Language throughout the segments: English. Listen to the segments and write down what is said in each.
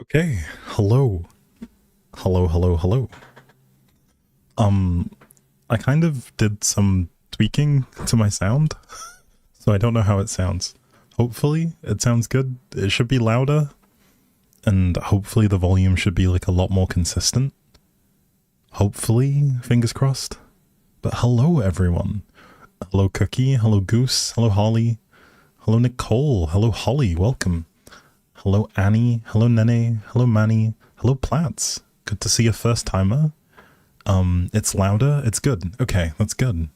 Okay, hello. Hello, hello, hello. I kind of did some tweaking to my sound, so I don't know how it sounds. Hopefully, it sounds good. It should be louder, and hopefully the volume should be like a lot more consistent. Hopefully, fingers crossed. But hello, everyone. Hello, Cookie. Hello, Goose. Hello, Holly. Hello, Nicole. Hello, Holly. Welcome. Hello, Annie. Hello, Nene. Hello, Manny. Hello, Plants. Good to see a first timer. It's louder. It's good. Okay, that's good.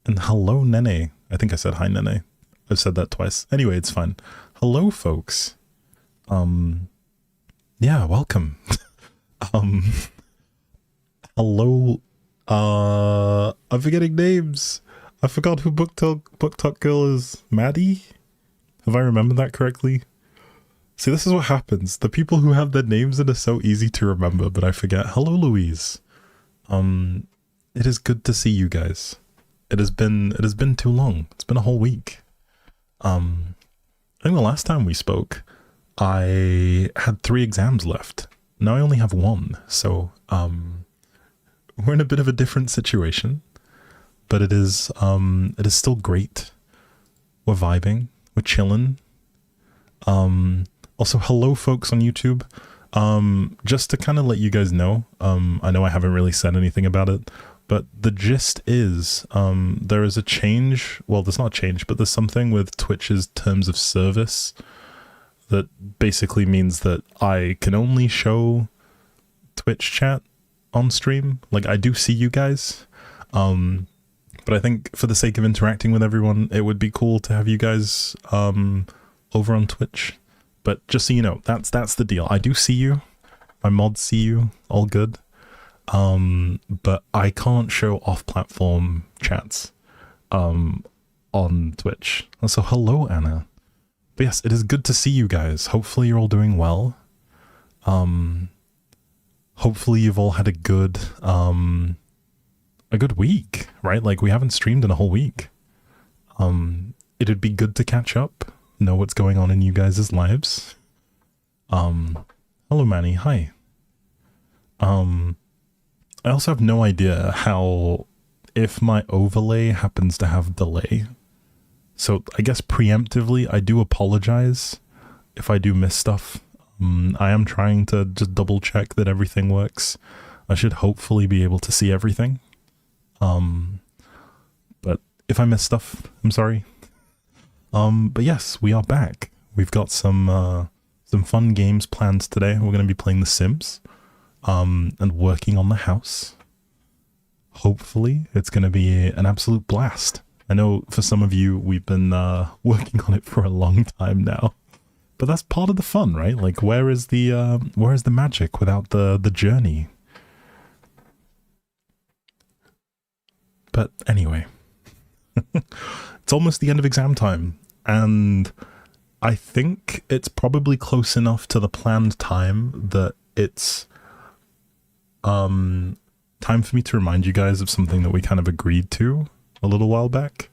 And hello, Nene. I think I said hi, Nene. I've said that twice. Anyway, it's fine. Hello, folks. Yeah, welcome. um, hello. I'm forgetting names. I forgot who Book Talk Girl is. Maddie? Have I remembered that correctly? See, this is what happens. The people who have their names in are so easy to remember, but I forget. Hello, Louise. It is good to see you guys. It has been too long. It's been a whole week. I think the last time we spoke, I had 3 exams left. Now I only have 1, so we're in a bit of a different situation, but it is still great. We're vibing. We're chilling. Also, hello folks on YouTube. Just to kind of let you guys know, I know I haven't really said anything about it, but the gist is, there is a change. Well, there's not a change, but there's something with Twitch's terms of service that basically means that I can only show Twitch chat on stream. Like, I do see you guys, but I think for the sake of interacting with everyone, it would be cool to have you guys over on Twitch. But just so you know, that's the deal. I do see you. My mods see you. All good. But I can't show off-platform chats on Twitch. So hello, Anna. But yes, it is good to see you guys. Hopefully you're all doing well. Hopefully you've all had a good week, right? Like, we haven't streamed in a whole week. It'd be good to catch up, know what's going on in you guys' lives. Hello, Manny. Hi. I also have no idea how, if my overlay happens to have delay. So I guess preemptively, I do apologize if I do miss stuff. I am trying to just double check that everything works. I should hopefully be able to see everything. But if I miss stuff, I'm sorry. But yes, we are back. We've got some fun games planned today. We're going to be playing The Sims, and working on the house. Hopefully, it's going to be an absolute blast. I know for some of you, we've been working on it for a long time now, but that's part of the fun, right? Like, where is the magic without the journey? But anyway, it's almost the end of exam time, and I think it's probably close enough to the planned time that it's time for me to remind you guys of something that we kind of agreed to a little while back.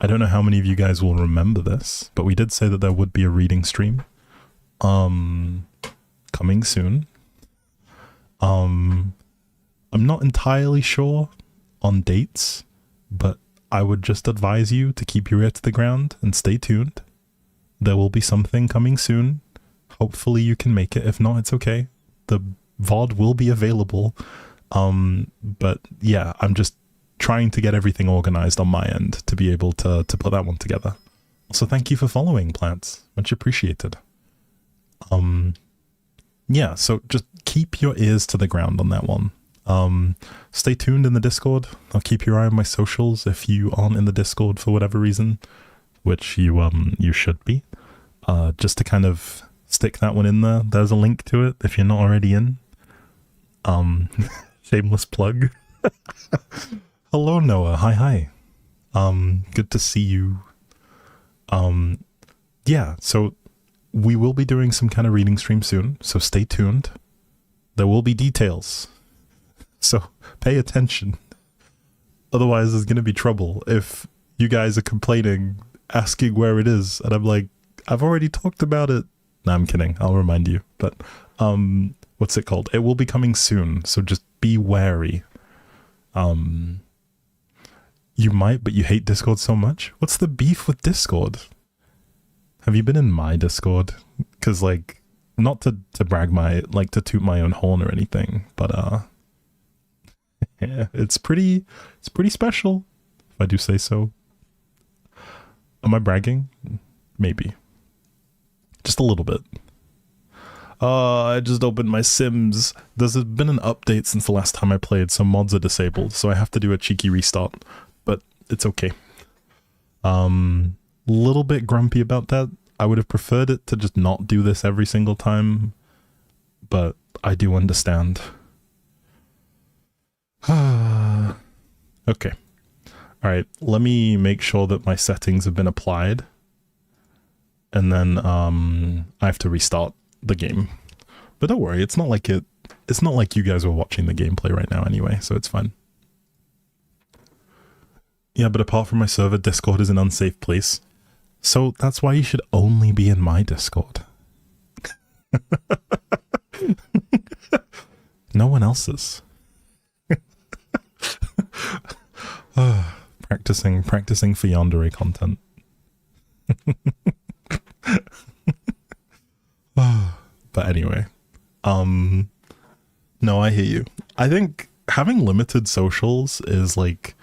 I don't know how many of you guys will remember this, but we did say that there would be a reading stream coming soon. I'm not entirely sure on dates, but I would just advise you to keep your ear to the ground and stay tuned. There will be something coming soon. Hopefully you can make it. If not, it's okay. The VOD will be available. But yeah, I'm just trying to get everything organized on my end to be able to put that one together. So thank you for following, Plants. Much appreciated. Yeah, so just keep your ears to the ground on that one. Stay tuned in the Discord. I'll keep your eye on my socials if you aren't in the Discord for whatever reason, which you should be. Just to kind of stick that one in there. There's a link to it if you're not already in. Shameless plug. Hello, Noah. Hi. Good to see you. Yeah, so we will be doing some kind of reading stream soon, so stay tuned. There will be details, so pay attention. Otherwise, there's going to be trouble if you guys are complaining, asking where it is, and I'm like, I've already talked about it. No, I'm kidding. I'll remind you. But What's it called? It will be coming soon, so just be wary. You might, but you hate Discord so much. What's the beef with Discord? Have you been in my Discord? Because, like, not to brag to toot my own horn or anything, but yeah, it's pretty special, if I do say so. Am I bragging? Maybe. Just a little bit. I just opened my Sims. There's been an update since the last time I played, so mods are disabled, so I have to do a cheeky restart, but it's okay. Little bit grumpy about that. I would have preferred it to just not do this every single time, but I do understand. Okay. Alright, let me make sure that my settings have been applied, and then I have to restart the game. But don't worry, it's not like you guys were watching the gameplay right now anyway, so it's fine. Yeah, but apart from my server, Discord is an unsafe place. So that's why you should only be in my Discord. No one else's. Practicing for yandere content. But anyway, no, I hear you. I think having limited socials is like,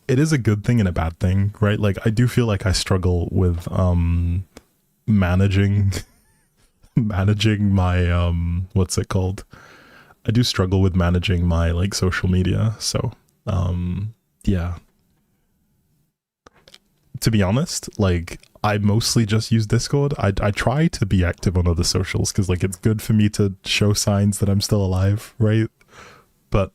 it is a good thing and a bad thing, right? Like, I do feel like I struggle with managing my what's it called? I do struggle with managing my like social media. So yeah. To be honest, like, I mostly just use Discord. I try to be active on other socials because, like, it's good for me to show signs that I'm still alive, right? But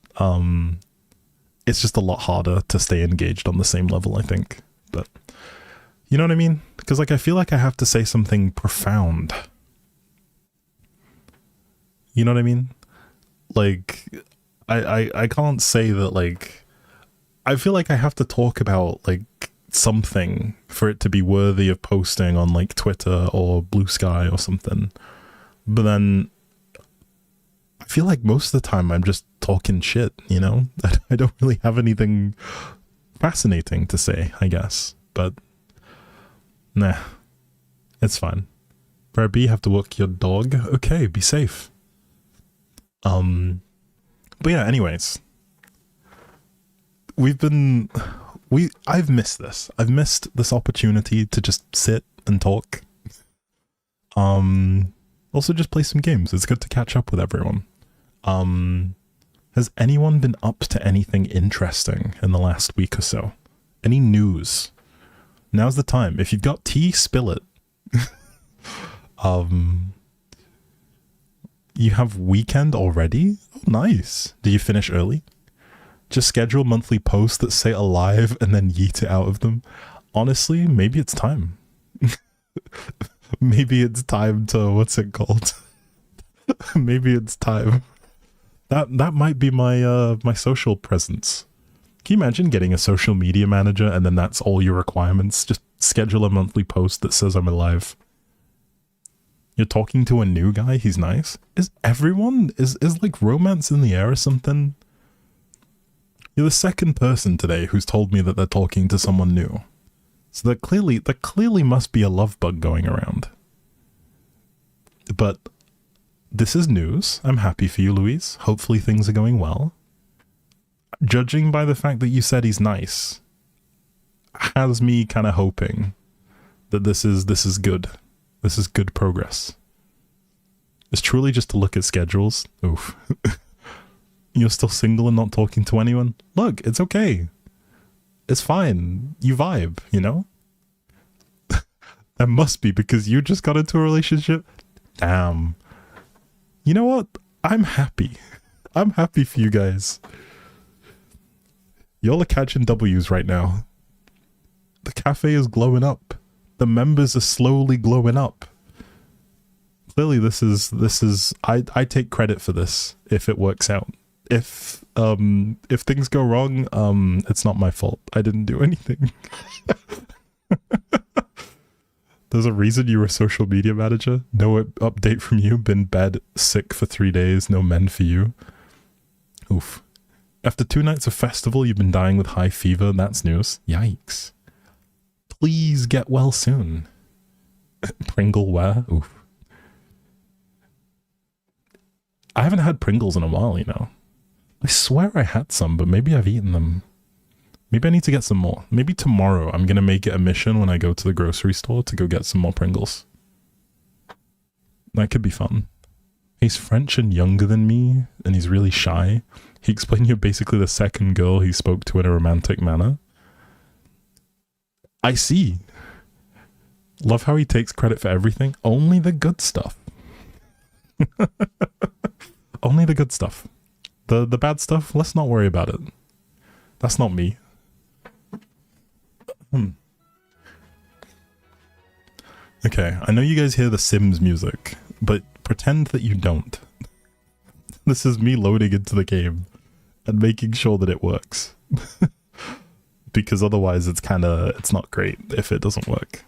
it's just a lot harder to stay engaged on the same level, I think. But you know what I mean? Because, like, I feel like I have to say something profound. You know what I mean? Like, I can't say that, like, I feel like I have to talk about, like, something for it to be worthy of posting on, like, Twitter or Blue Sky or something. But then I feel like most of the time I'm just talking shit, you know? I don't really have anything fascinating to say, I guess. But nah, it's fine. Brad B, have to walk your dog? Okay, be safe. But yeah, anyways, I've missed this. I've missed this opportunity to just sit and talk. Also just play some games. It's good to catch up with everyone. Has anyone been up to anything interesting in the last week or so? Any news? Now's the time. If you've got tea, spill it. You have weekend already? Oh, nice. Did you finish early? Just schedule monthly posts that say alive and then yeet it out of them. Honestly, maybe it's time. Maybe it's time to, what's it called? Maybe it's time. That might be my my social presence. Can you imagine getting a social media manager and then that's all your requirements? Just schedule a monthly post that says I'm alive. You're talking to a new guy, he's nice. Is everyone, is like romance in the air or something? You're the second person today who's told me that they're talking to someone new. So there clearly must be a love bug going around. But this is news. I'm happy for you, Louise. Hopefully things are going well. Judging by the fact that you said he's nice, has me kind of hoping that this is good. This is good progress. It's truly just to look at schedules. Oof. You're still single and not talking to anyone? Look, it's okay. It's fine. You vibe, you know? That must be because you just got into a relationship? Damn. You know what? I'm happy. I'm happy for you guys. Y'all are catching W's right now. The cafe is glowing up. The members are slowly glowing up. Clearly this is I take credit for this if it works out. If things go wrong, it's not my fault. I didn't do anything. There's a reason you were a social media manager. No update from you. Been bed sick for 3 days. No men for you. Oof. After 2 nights of festival, you've been dying with high fever. That's news. Yikes. Please get well soon. Pringleware. Oof. I haven't had Pringles in a while, you know. I swear I had some, but maybe I've eaten them. Maybe I need to get some more. Maybe tomorrow I'm going to make it a mission when I go to the grocery store to go get some more Pringles. That could be fun. He's French and younger than me, and he's really shy. He explained you're basically the second girl he spoke to in a romantic manner. I see. Love how he takes credit for everything. Only the good stuff. Only the good stuff. The bad stuff, let's not worry about it. That's not me. Okay, I know you guys hear the Sims music, but pretend that you don't. This is me loading into the game and making sure that it works. Because otherwise it's not great if it doesn't work.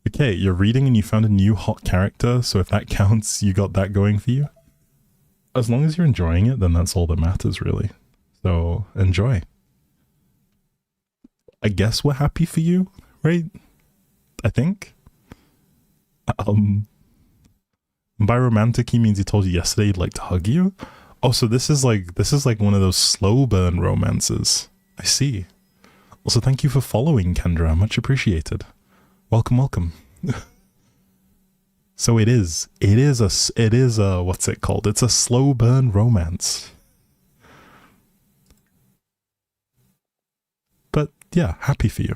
Okay, you're reading and you found a new hot character, so if that counts, you got that going for you. As long as you're enjoying it, then that's all that matters, really. So, enjoy. I guess we're happy for you, right? I think. By romantic, he means he told you yesterday he'd like to hug you. Oh, so this is like one of those slow burn romances. I see. Also, thank you for following, Kendra. Much appreciated. Welcome, welcome. So it is a, what's it called? It's a slow burn romance. But yeah, happy for you.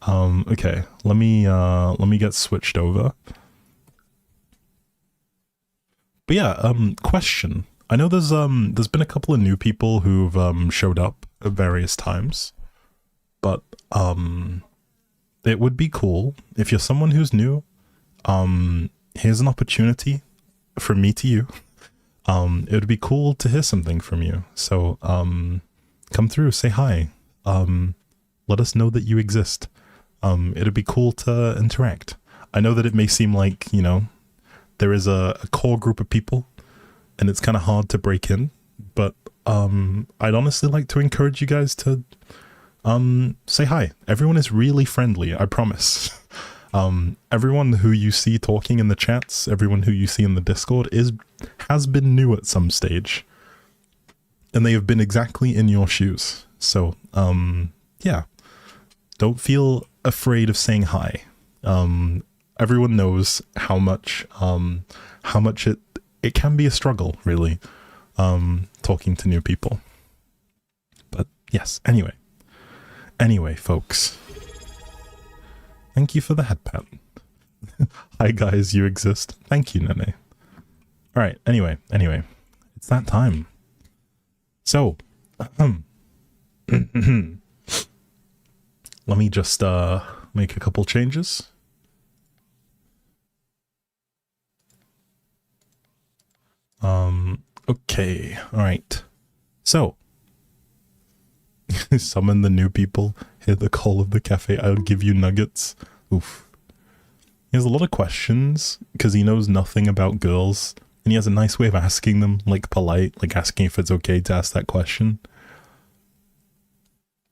Okay, let me get switched over. But yeah, question. I know there's been a couple of new people who've showed up at various times, but it would be cool if you're someone who's new. Here's an opportunity from me to you. It would be cool to hear something from you. So come through, say hi. Let us know that you exist. It'd be cool to interact. I know that it may seem like, you know, there is a core group of people and it's kind of hard to break in, but I'd honestly like to encourage you guys to say hi. Everyone is really friendly, I promise. Everyone who you see talking in the chats, everyone who you see in the Discord has been new at some stage, and they have been exactly in your shoes. So yeah, don't feel afraid of saying hi. Everyone knows how much it can be a struggle, really, talking to new people. But yes, anyway, folks, thank you for the head pat. Hi guys, you exist. Thank you, Nene. All right. Anyway, it's that time. So, let me just make a couple changes. Okay. All right. So, summon the new people. Hear the call of the cafe. I'll give you nuggets. Oof. He has a lot of questions because he knows nothing about girls, and he has a nice way of asking them, like polite, like asking if it's okay to ask that question.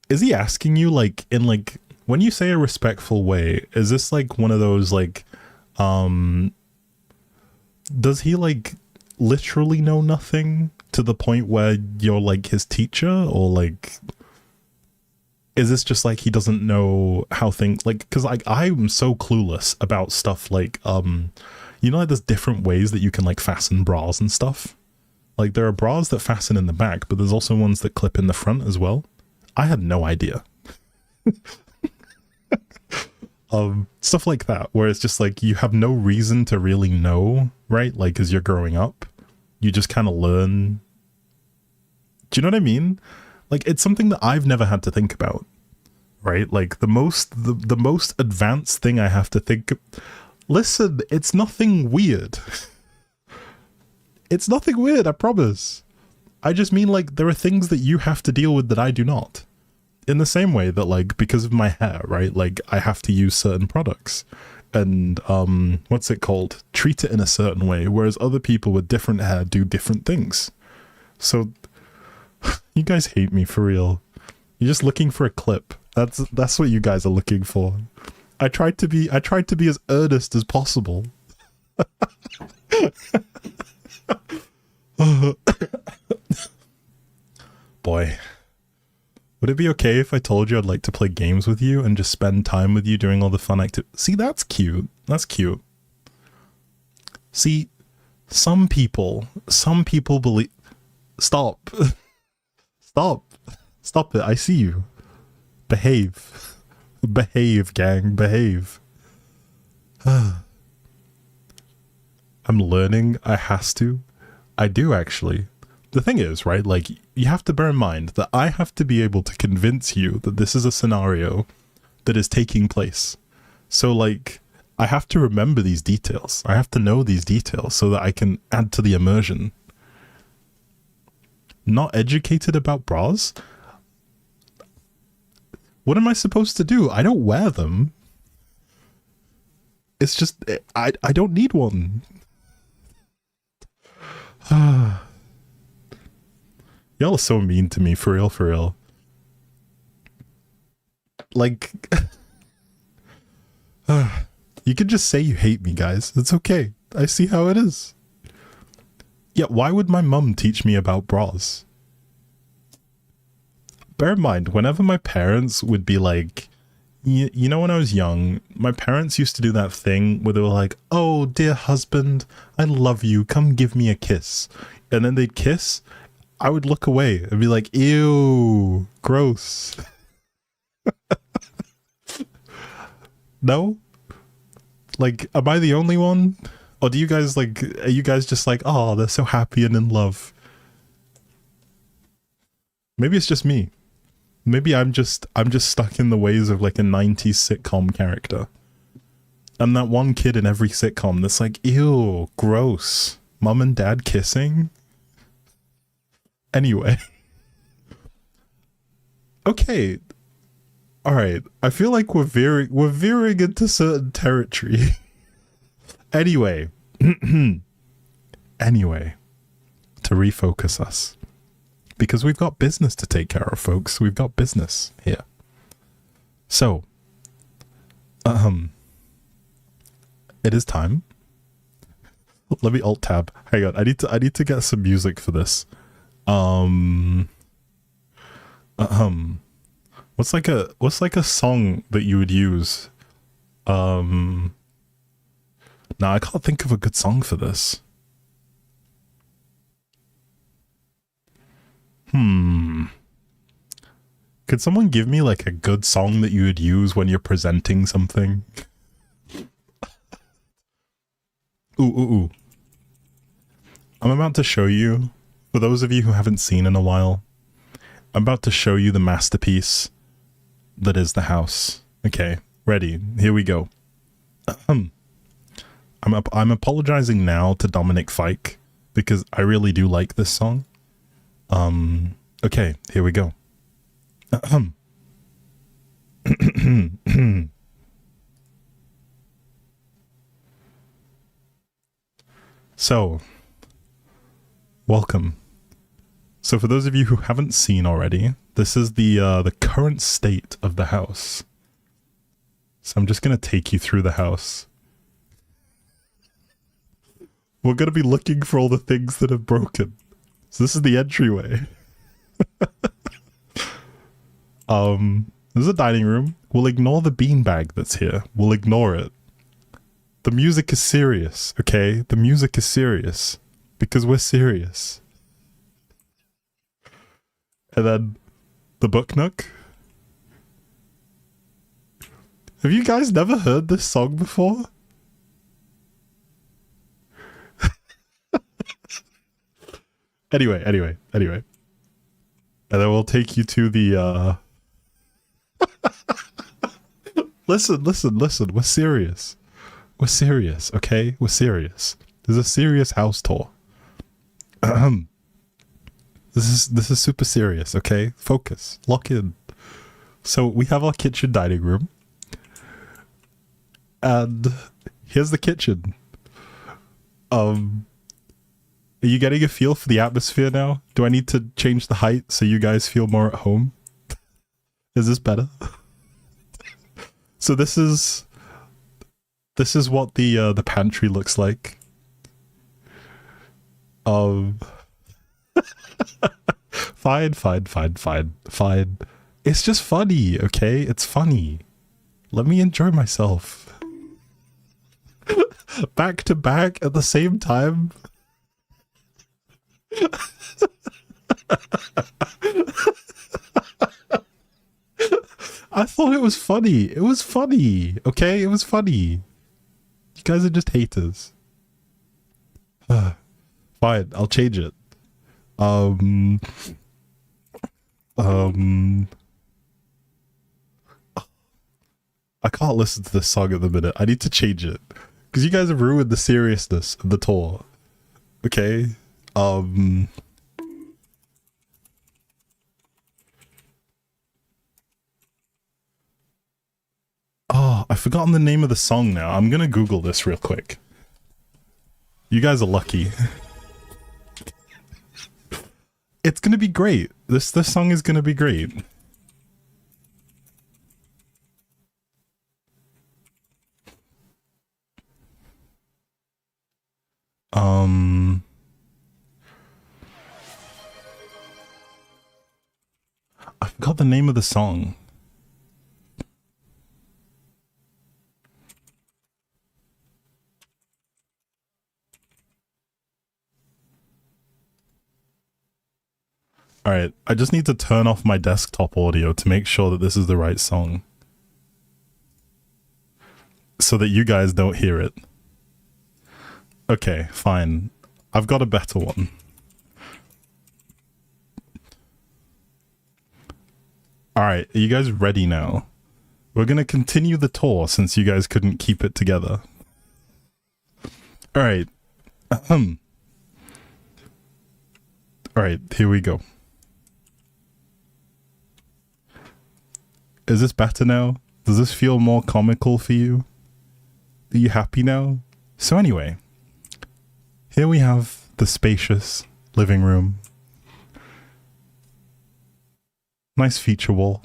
Is he asking you like in like when you say a respectful way? Is this like one of those like, does he like literally know nothing to the point where you're like his teacher, or like? Is this just like he doesn't know how things like, because like I'm so clueless about stuff like you know, like there's different ways that you can like fasten bras and stuff. Like there are bras that fasten in the back, but there's also ones that clip in the front as well. I had no idea. Stuff like that, where it's just like you have no reason to really know, right? Like as you're growing up, you just kind of learn. Do you know what I mean? Like, it's something that I've never had to think about, right? Like, the most advanced thing I have to think... Listen, it's nothing weird. It's nothing weird, I promise. I just mean, like, there are things that you have to deal with that I do not. in the same way that, like, because of my hair, right, like I have to use certain products and what's it called, treat it in a certain way, whereas other people with different hair do different things. So you guys hate me for real. You're just looking for a clip. That's what you guys are looking for. I tried to be as earnest as possible. Boy, would it be okay if I told you I'd like to play games with you and just spend time with you doing all the fun activities? See, that's cute. That's cute. See, some people believe... Stop. Stop it. I see you. Behave. Behave, gang. Behave. I'm learning. I has to. I do, actually. The thing is, right, like, you have to bear in mind that I have to be able to convince you that this is a scenario that is taking place. So, like, I have to remember these details. I have to know these details so that I can add to the immersion. Not educated about bras? What am I supposed to do? I don't wear them. It's just, I don't need one. Y'all are so mean to me, for real, for real. Like, you can just say you hate me, guys. It's okay. I see how it is. Yeah, why would my mum teach me about bras? Bear in mind, whenever my parents would be like, you know, when I was young, my parents used to do that thing where they were like, oh, dear husband, I love you, come give me a kiss. And then they'd kiss, I would look away and be like, ew, gross. No? Like, am I the only one? Or do you guys, like, are you guys just like, oh, they're so happy and in love? Maybe it's just me. Maybe I'm just stuck in the ways of like a 90s sitcom character. I'm that one kid in every sitcom that's like, ew, gross. Mum and dad kissing? Anyway. Okay. Alright. I feel like we're veering into certain territory. Anyway. Anyway. To refocus us. Because we've got business to take care of, folks. We've got business here. So, it is time. Let me alt tab. Hang on. I need to get some music for this. What's like a song that you would use? Nah, I can't think of a good song for this. Could someone give me like a good song that you would use when you're presenting something? Ooh. I'm about to show you, for those of you who haven't seen in a while, I'm about to show you the masterpiece that is the house. Okay, ready? Here we go. I'm apologizing now to Dominic Fike because I really do like this song. Okay, here we go. So, welcome. So for those of you who haven't seen already, this is the current state of the house. So I'm just gonna take you through the house. We're gonna be looking for all the things that have broken. So this is the entryway. There's a dining room. We'll ignore the beanbag that's here. We'll ignore it. The music is serious, okay? The music is serious. Because we're serious. And then the book nook. Have you guys never heard this song before? Anyway. And then we'll take you to the, Listen. We're serious. We're serious, okay? We're serious. There's a serious house tour. This is super serious, okay? Focus. Lock in. So we have our kitchen dining room. And here's the kitchen. Are you getting a feel for the atmosphere now? Do I need to change the height so you guys feel more at home? Is this better? So this is what the pantry looks like. Fine. It's just funny, okay? It's funny. Let me enjoy myself. Back to back at the same time. I thought it was funny. It was funny, okay? It was funny. You guys are just haters. Fine, I'll change it. I can't listen to this song at the minute. I need to change it. Because you guys have ruined the seriousness of the tour. Okay? Oh, I've forgotten the name of the song now. I'm gonna Google this real quick. You guys are lucky. It's gonna be great. This song is gonna be great. I forgot the name of the song. Alright, I just need to turn off my desktop audio to make sure that this is the right song. So that you guys don't hear it. Okay, fine. I've got a better one. Alright, are you guys ready now? We're gonna continue the tour since you guys couldn't keep it together. Alright. Alright, here we go. Is this better now? Does this feel more comical for you? Are you happy now? So anyway, here we have the spacious living room. Nice feature wall.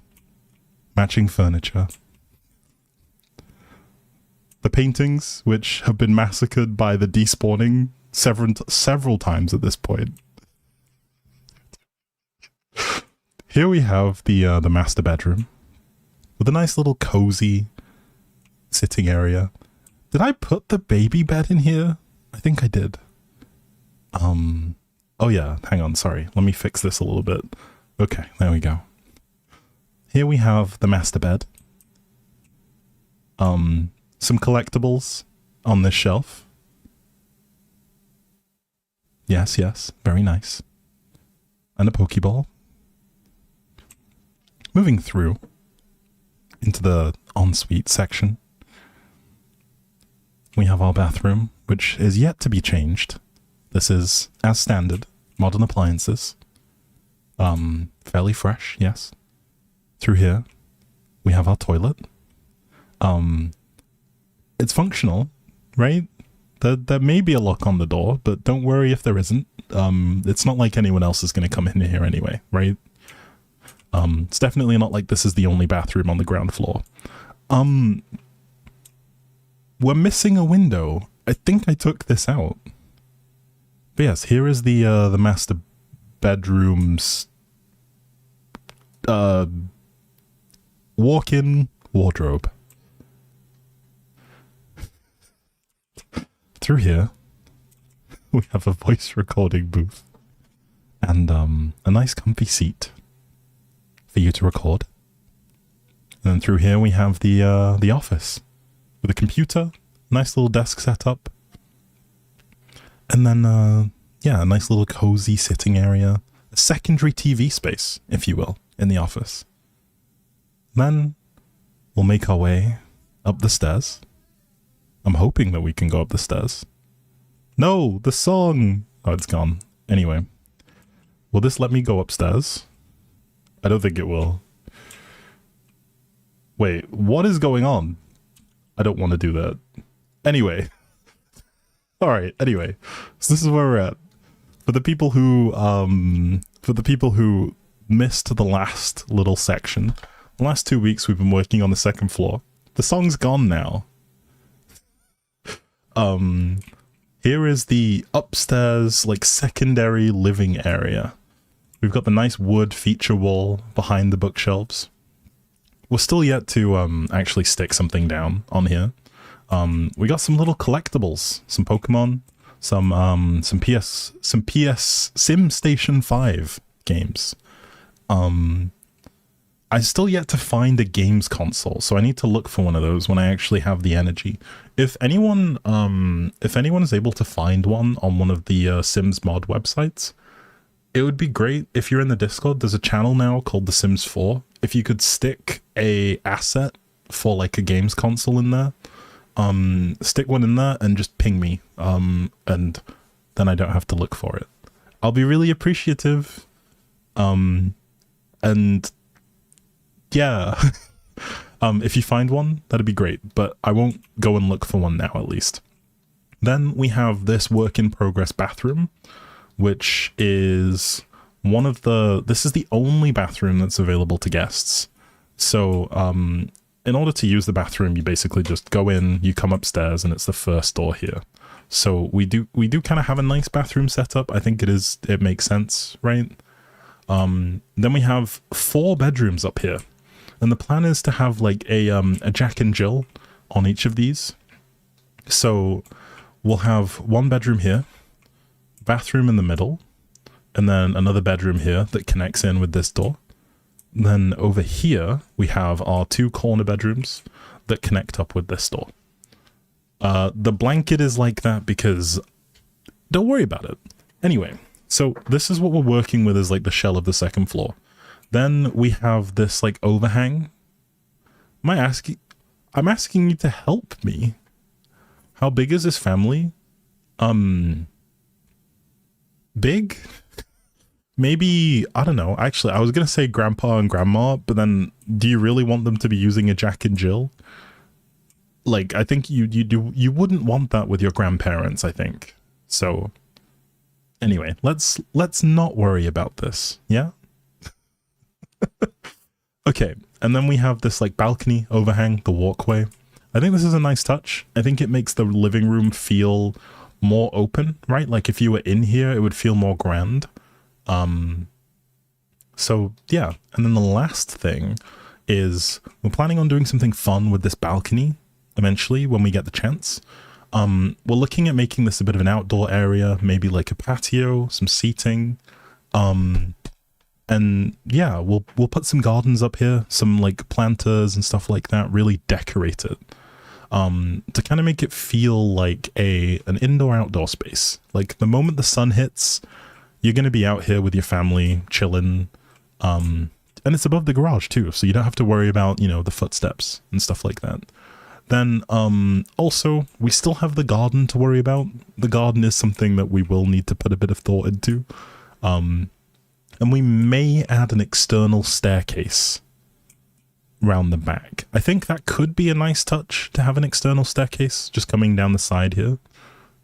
Matching furniture. The paintings, which have been massacred by the despawning several times at this point. Here we have the master bedroom. With a nice little cozy sitting area. Did I put the baby bed in here? I think I did. Oh yeah, hang on, sorry. Let me fix this a little bit. Okay, there we go. Here we have the master bed. Some collectibles on this shelf. Yes, very nice. And a Pokeball. Moving through into the ensuite section. We have our bathroom, which is yet to be changed. This is, as standard, modern appliances. Fairly fresh, yes. Through here, we have our toilet. It's functional, right? There may be a lock on the door, but don't worry if there isn't. It's not like anyone else is going to come in here anyway, right? It's definitely not like this is the only bathroom on the ground floor. We're missing a window. I think I took this out. But yes, here is the master bedroom's walk-in wardrobe. Through here, we have a voice recording booth and a nice comfy seat for you to record. And then through here we have the office with a computer, nice little desk setup, and then yeah, a nice little cozy sitting area, a secondary TV space, if you will, in the office. Then we'll make our way up the stairs. I'm hoping that we can go up the stairs. No, the song! Oh, it's gone. Anyway, will this let me go upstairs? I don't think it will. Wait, what is going on? I don't want to do that. Anyway. Alright, anyway. So this is where we're at. For the people who missed the last little section, the last 2 weeks we've been working on the second floor. The song's gone now. Here is the upstairs, like, secondary living area. We've got the nice wood feature wall behind the bookshelves. We're still yet to actually stick something down on here. We got some little collectibles, some Pokemon, some Sim Station 5 games. I still yet to find a games console, so I need to look for one of those when I actually have the energy. If anyone is able to find one on one of the Sims mod websites, it would be great. If you're in the Discord, there's a channel now called The Sims 4. If you could stick a asset for like a games console in there, stick one in there and just ping me, and then I don't have to look for it. I'll be really appreciative. And yeah, if you find one, that'd be great, but I won't go and look for one now, at least. Then we have this work in progress bathroom, which is this is the only bathroom that's available to guests. So, in order to use the bathroom, you basically just go in, you come upstairs, and it's the first door here. So we do kind of have a nice bathroom setup. I think it makes sense, right? Then we have 4 bedrooms up here, and the plan is to have like a Jack and Jill on each of these. So we'll have 1 bedroom here, bathroom in the middle, and then another bedroom here that connects in with this door. Then over here we have our 2 corner bedrooms that connect up with this door. The blanket is like that because don't worry about it. Anyway, so this is what we're working with, is like the shell of the second floor. Then we have this like overhang. I'm asking you to help me. How big is this family? Big? Maybe, I don't know. Actually, I was going to say grandpa and grandma, but then do you really want them to be using a Jack and Jill? Like, I think you wouldn't want that with your grandparents, I think. So anyway, let's not worry about this. Yeah? Okay, and then we have this like balcony overhang, the walkway. I think this is a nice touch. I think it makes the living room feel more open, right? Like if you were in here, it would feel more grand. So yeah, and then the last thing is we're planning on doing something fun with this balcony eventually when we get the chance. We're looking at making this a bit of an outdoor area, maybe like a patio, some seating. And yeah, we'll put some gardens up here, some like planters and stuff like that, really decorate it. To kind of make it feel like an indoor-outdoor space. Like the moment the sun hits, you're going to be out here with your family, chilling. And it's above the garage too, so you don't have to worry about, you know, the footsteps and stuff like that. Then, also, we still have the garden to worry about. The garden is something that we will need to put a bit of thought into. And we may add an external staircase round the back. I think that could be a nice touch to have an external staircase just coming down the side here.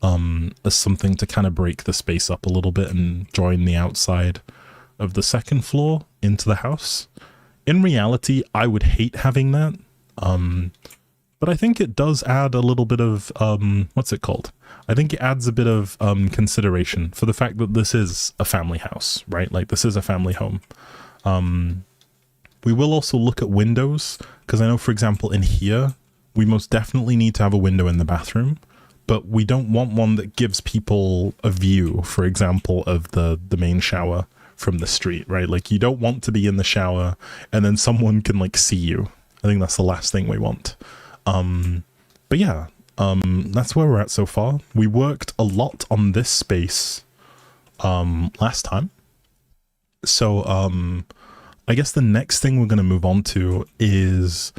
As something to kind of break the space up a little bit and join the outside of the second floor into the house. In reality, I would hate having that. But I think it does add a little bit of, what's it called? I think it adds a bit of consideration for the fact that this is a family house, right? Like this is a family home. We will also look at windows, because I know, for example, in here, we most definitely need to have a window in the bathroom, but we don't want one that gives people a view, for example, of the main shower from the street, right? Like you don't want to be in the shower and then someone can like see you. I think that's the last thing we want. But yeah, that's where we're at so far. We worked a lot on this space last time. So I guess the next thing we're going to move on to is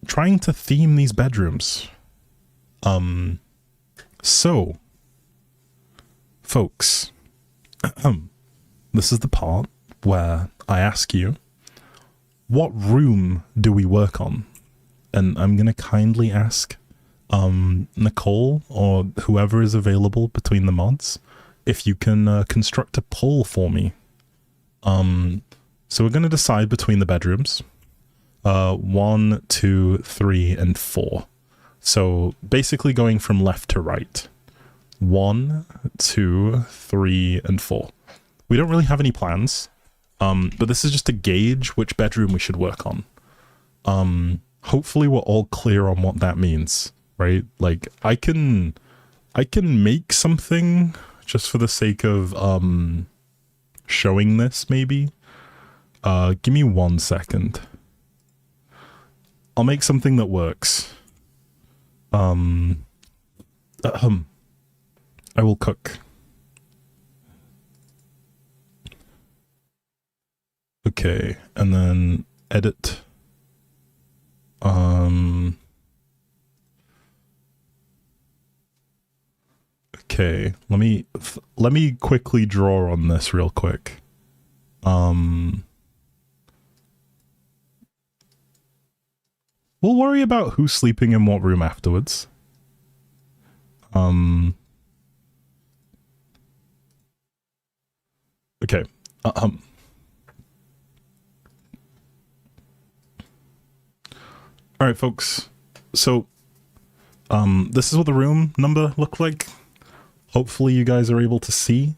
trying to theme these bedrooms. So folks, this is the part where I ask you, what room do we work on? and I'm gonna kindly ask Nicole or whoever is available between the mods if you can construct a poll for me. So we're gonna decide between the bedrooms. 1, 2, 3, and 4. So basically going from left to right. 1, 2, 3, and 4. We don't really have any plans, but this is just to gauge which bedroom we should work on. Hopefully we're all clear on what that means, right? Like, I can make something just for the sake of showing this, maybe. Give me 1 second. I'll make something that works. I will cook. Okay, and then edit. Okay, let me quickly draw on this real quick. We'll worry about who's sleeping in what room afterwards. Okay. Alright, folks. So, this is what the room number looked like. Hopefully you guys are able to see.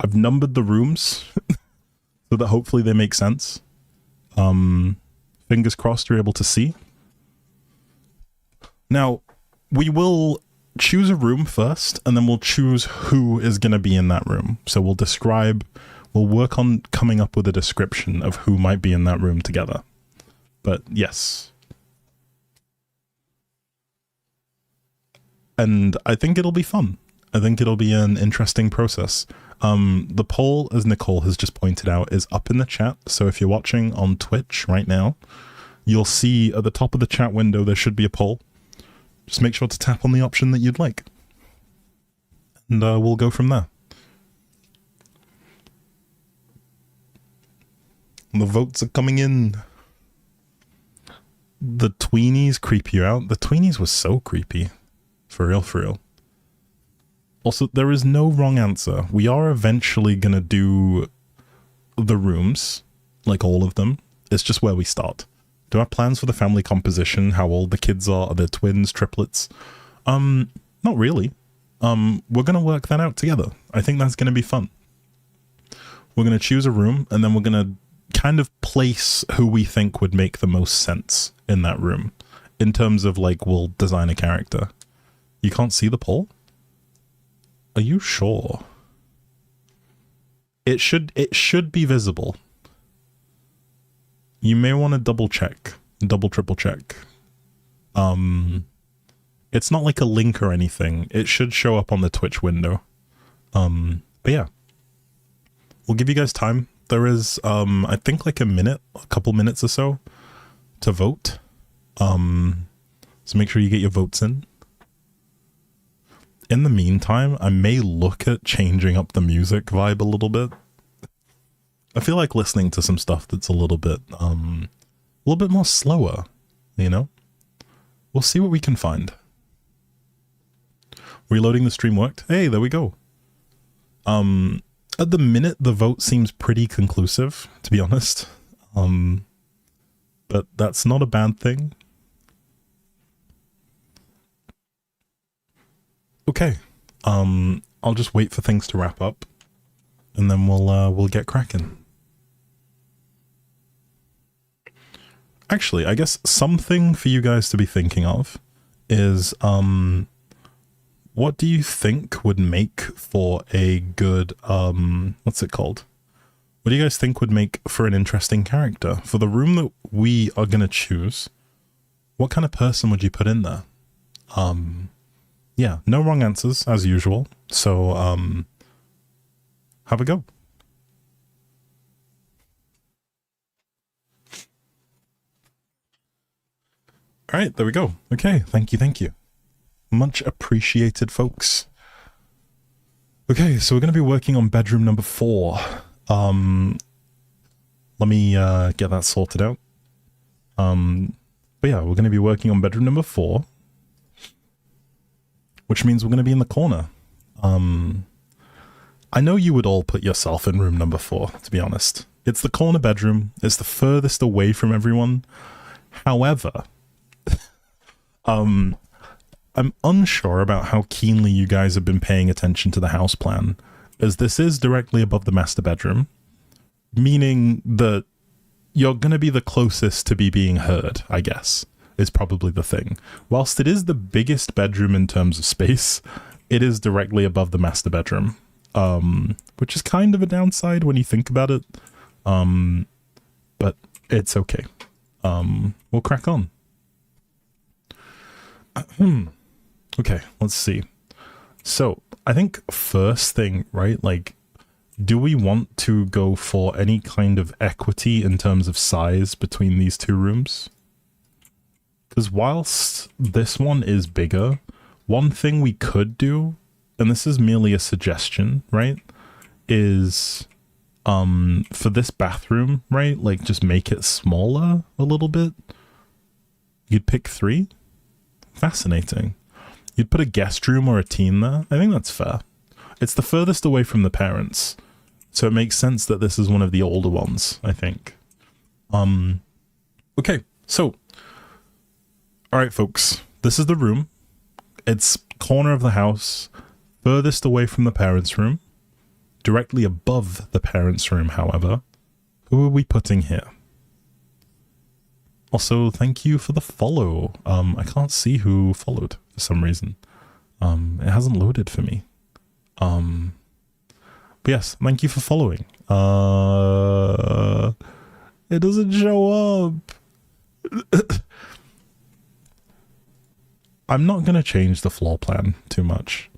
I've numbered the rooms so that hopefully they make sense. Fingers crossed you're able to see. Now, we will choose a room first, and then we'll choose who is going to be in that room. So we'll work on coming up with a description of who might be in that room together. But yes. And I think it'll be fun. I think it'll be an interesting process. The poll, as Nicole has just pointed out, is up in the chat. So if you're watching on Twitch right now, you'll see at the top of the chat window there should be a poll. Just make sure to tap on the option that you'd like. And we'll go from there. The votes are coming in. The tweenies creep you out. The tweenies were so creepy. For real, for real. Also, there is no wrong answer. We are eventually going to do the rooms, like all of them. It's just where we start. Do I have plans for the family composition? How old the kids are? Are they twins, triplets? Not really. We're going to work that out together. I think that's going to be fun. We're going to choose a room, and then we're going to kind of place who we think would make the most sense in that room. In terms of, like, we'll design a character. You can't see the poll? Are you sure? It should be visible. You may want to double triple check. It's not like a link or anything. It should show up on the Twitch window. But yeah. We'll give you guys time. There is, I think like a couple minutes or so to vote. So make sure you get your votes in. In the meantime, I may look at changing up the music vibe a little bit. I feel like listening to some stuff that's a little bit more slower, you know? We'll see what we can find. Reloading the stream worked. Hey, there we go. At the minute, the vote seems pretty conclusive, to be honest. But that's not a bad thing. Okay, I'll just wait for things to wrap up, and then we'll get cracking. Actually, I guess something for you guys to be thinking of is, what do you think would make for a good, what's it called? What do you guys think would make for an interesting character? For the room that we are going to choose, what kind of person would you put in there? Yeah, no wrong answers, as usual. So, have a go. All right, there we go. Okay, thank you. Much appreciated, folks. Okay, so we're going to be working on bedroom number 4. Let me get that sorted out. But yeah, we're going to be working on bedroom number 4, which means we're going to be in the corner. I know you would all put yourself in room number 4, to be honest. It's the corner bedroom. It's the furthest away from everyone. However, I'm unsure about how keenly you guys have been paying attention to the house plan, as this is directly above the master bedroom, meaning that you're going to be the closest to be being heard, I guess, is probably the thing. Whilst it is the biggest bedroom in terms of space, it is directly above the master bedroom, which is kind of a downside when you think about it, but it's okay. We'll crack on. Okay, let's see. So, I think first thing, right, like, do we want to go for any kind of equity in terms of size between these two rooms? Because whilst this one is bigger, one thing we could do, and this is merely a suggestion, right, is for this bathroom, right, like just make it smaller a little bit. You'd pick 3? Fascinating. You'd put a guest room or a teen there. I think that's fair. It's the furthest away from the parents, so it makes sense that this is one of the older ones, I think. Okay, so, alright folks, this is the room. It's corner of the house, furthest away from the parents' room, directly above the parents' room, however. Who are we putting here? Also, thank you for the follow. I can't see who followed for some reason. It hasn't loaded for me. But yes, thank you for following. It doesn't show up. I'm not going to change the floor plan too much.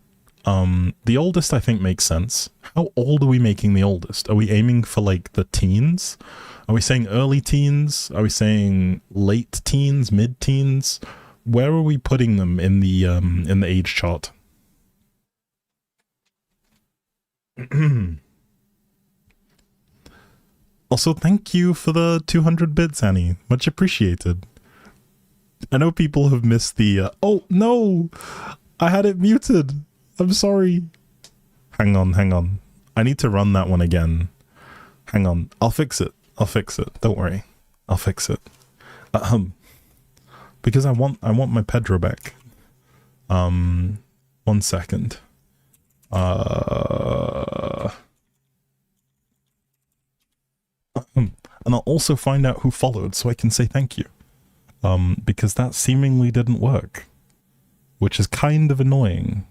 The oldest I think makes sense. How old are we making the oldest? Are we aiming for like the teens? Are we saying early teens? Are we saying late teens, mid-teens? Where are we putting them in the age chart? Also, thank you for the 200 bits, Annie. Much appreciated. I know people have missed the... oh, no! I had it muted. I'm sorry. Hang on. I need to run that one again. Hang on. I'll fix it. Don't worry. I'll fix it. Because I want my Pedro back. 1 second. And I'll also find out who followed so I can say thank you. Because that seemingly didn't work. Which is kind of annoying.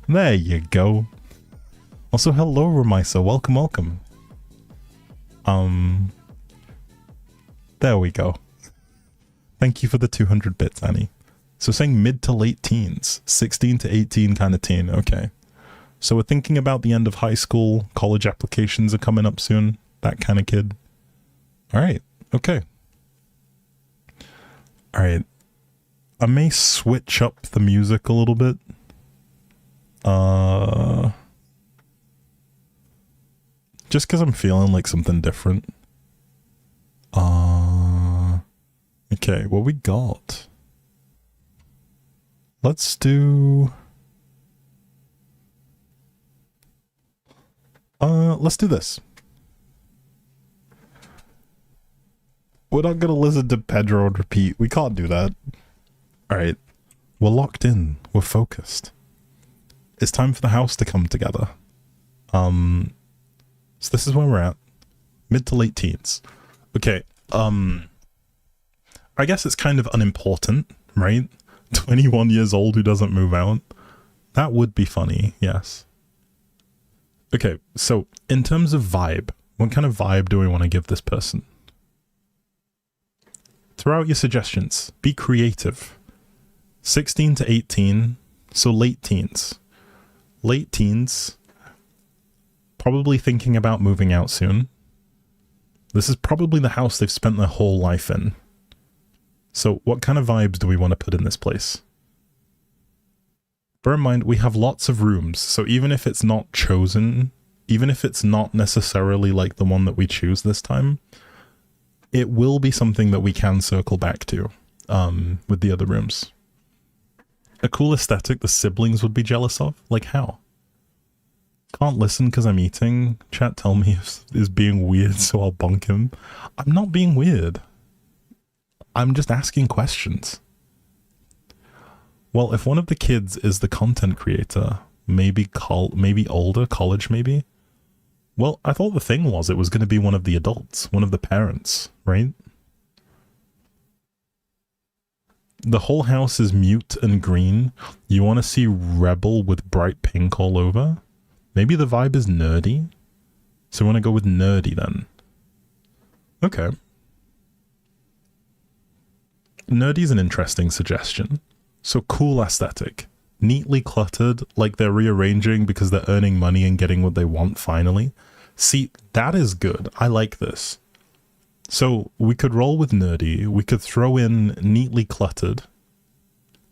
There you go. Also, hello, Ramisa. Welcome. There we go. Thank you for the 200 bits, Annie. So saying mid to late teens, 16 to 18 kind of teen, okay. So we're thinking about the end of high school, college applications are coming up soon, that kind of kid. Alright, okay. Alright. I may switch up the music a little bit. Just because I'm feeling like something different. Okay, what we got? Let's do... let's do this. We're not gonna listen to Pedro and repeat. We can't do that. Alright. We're locked in. We're focused. It's time for the house to come together. So this is where we're at. Mid to late teens. Okay, I guess it's kind of unimportant, right? 21 years old who doesn't move out. That would be funny, yes. Okay, so in terms of vibe, what kind of vibe do we want to give this person? Throw out your suggestions. Be creative. 16 to 18, so late teens. Late teens, probably thinking about moving out soon. This is probably the house they've spent their whole life in. So what kind of vibes do we want to put in this place? Bear in mind, we have lots of rooms, so even if it's not chosen even if it's not necessarily like the one that we choose this time, it will be something that we can circle back to with the other rooms. A cool aesthetic the siblings would be jealous of? Like how? Can't listen because I'm eating. Chat tell me is being weird, so I'll bonk him. I'm not being weird. I'm just asking questions. Well, if one of the kids is the content creator, maybe older, college maybe. Well, I thought the thing was it was going to be one of the adults, one of the parents, right? The whole house is mute and green. You want to see rebel with bright pink all over? Maybe the vibe is nerdy? So we want to go with nerdy then. Okay. Nerdy's an interesting suggestion. So cool aesthetic. Neatly cluttered, like they're rearranging because they're earning money and getting what they want finally. See, that is good. I like this. So we could roll with nerdy. We could throw in neatly cluttered.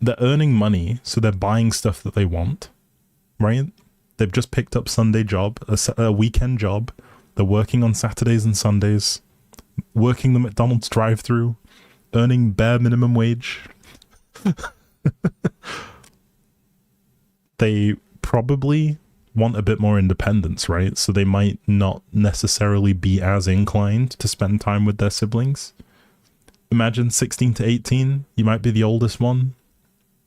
They're earning money, so they're buying stuff that they want, right? They've just picked up Sunday job, a weekend job. They're working on Saturdays and Sundays, working the McDonald's drive-thru, earning bare minimum wage. They probably want a bit more independence, right? So they might not necessarily be as inclined to spend time with their siblings. Imagine 16 to 18, you might be the oldest one.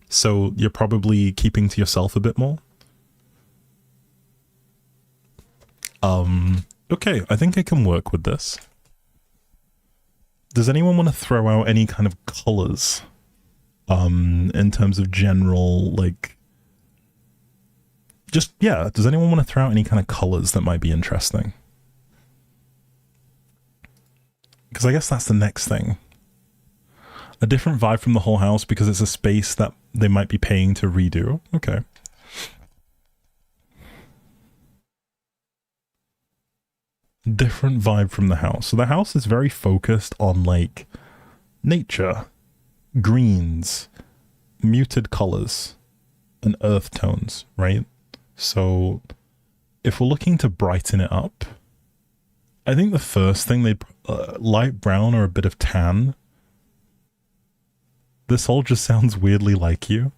So you're probably keeping to yourself a bit more. Okay, I think I can work with this. Does anyone want to throw out any kind of colors? In terms of general, like... Just, yeah, does anyone want to throw out any kind of colors that might be interesting? Because I guess that's the next thing. A different vibe from the whole house because it's a space that they might be paying to redo. Okay. Different vibe from the house. So the house is very focused on like nature, greens, muted colors, and earth tones, right? So if we're looking to brighten it up, I think the first thing light brown or a bit of tan. This all just sounds weirdly like you.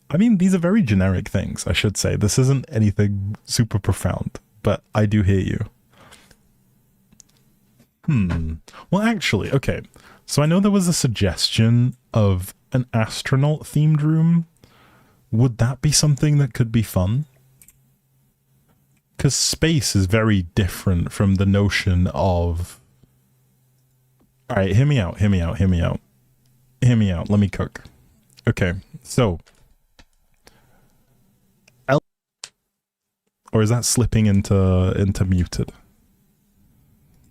I mean, these are very generic things, I should say. This isn't anything super profound, but I do hear you. Well, actually, okay. So I know there was a suggestion of an astronaut-themed room. Would that be something that could be fun? Because space is very different from the notion of... Alright, hear me out, hear me out, hear me out. Hear me out, let me cook. Okay, so... Or is that slipping into muted?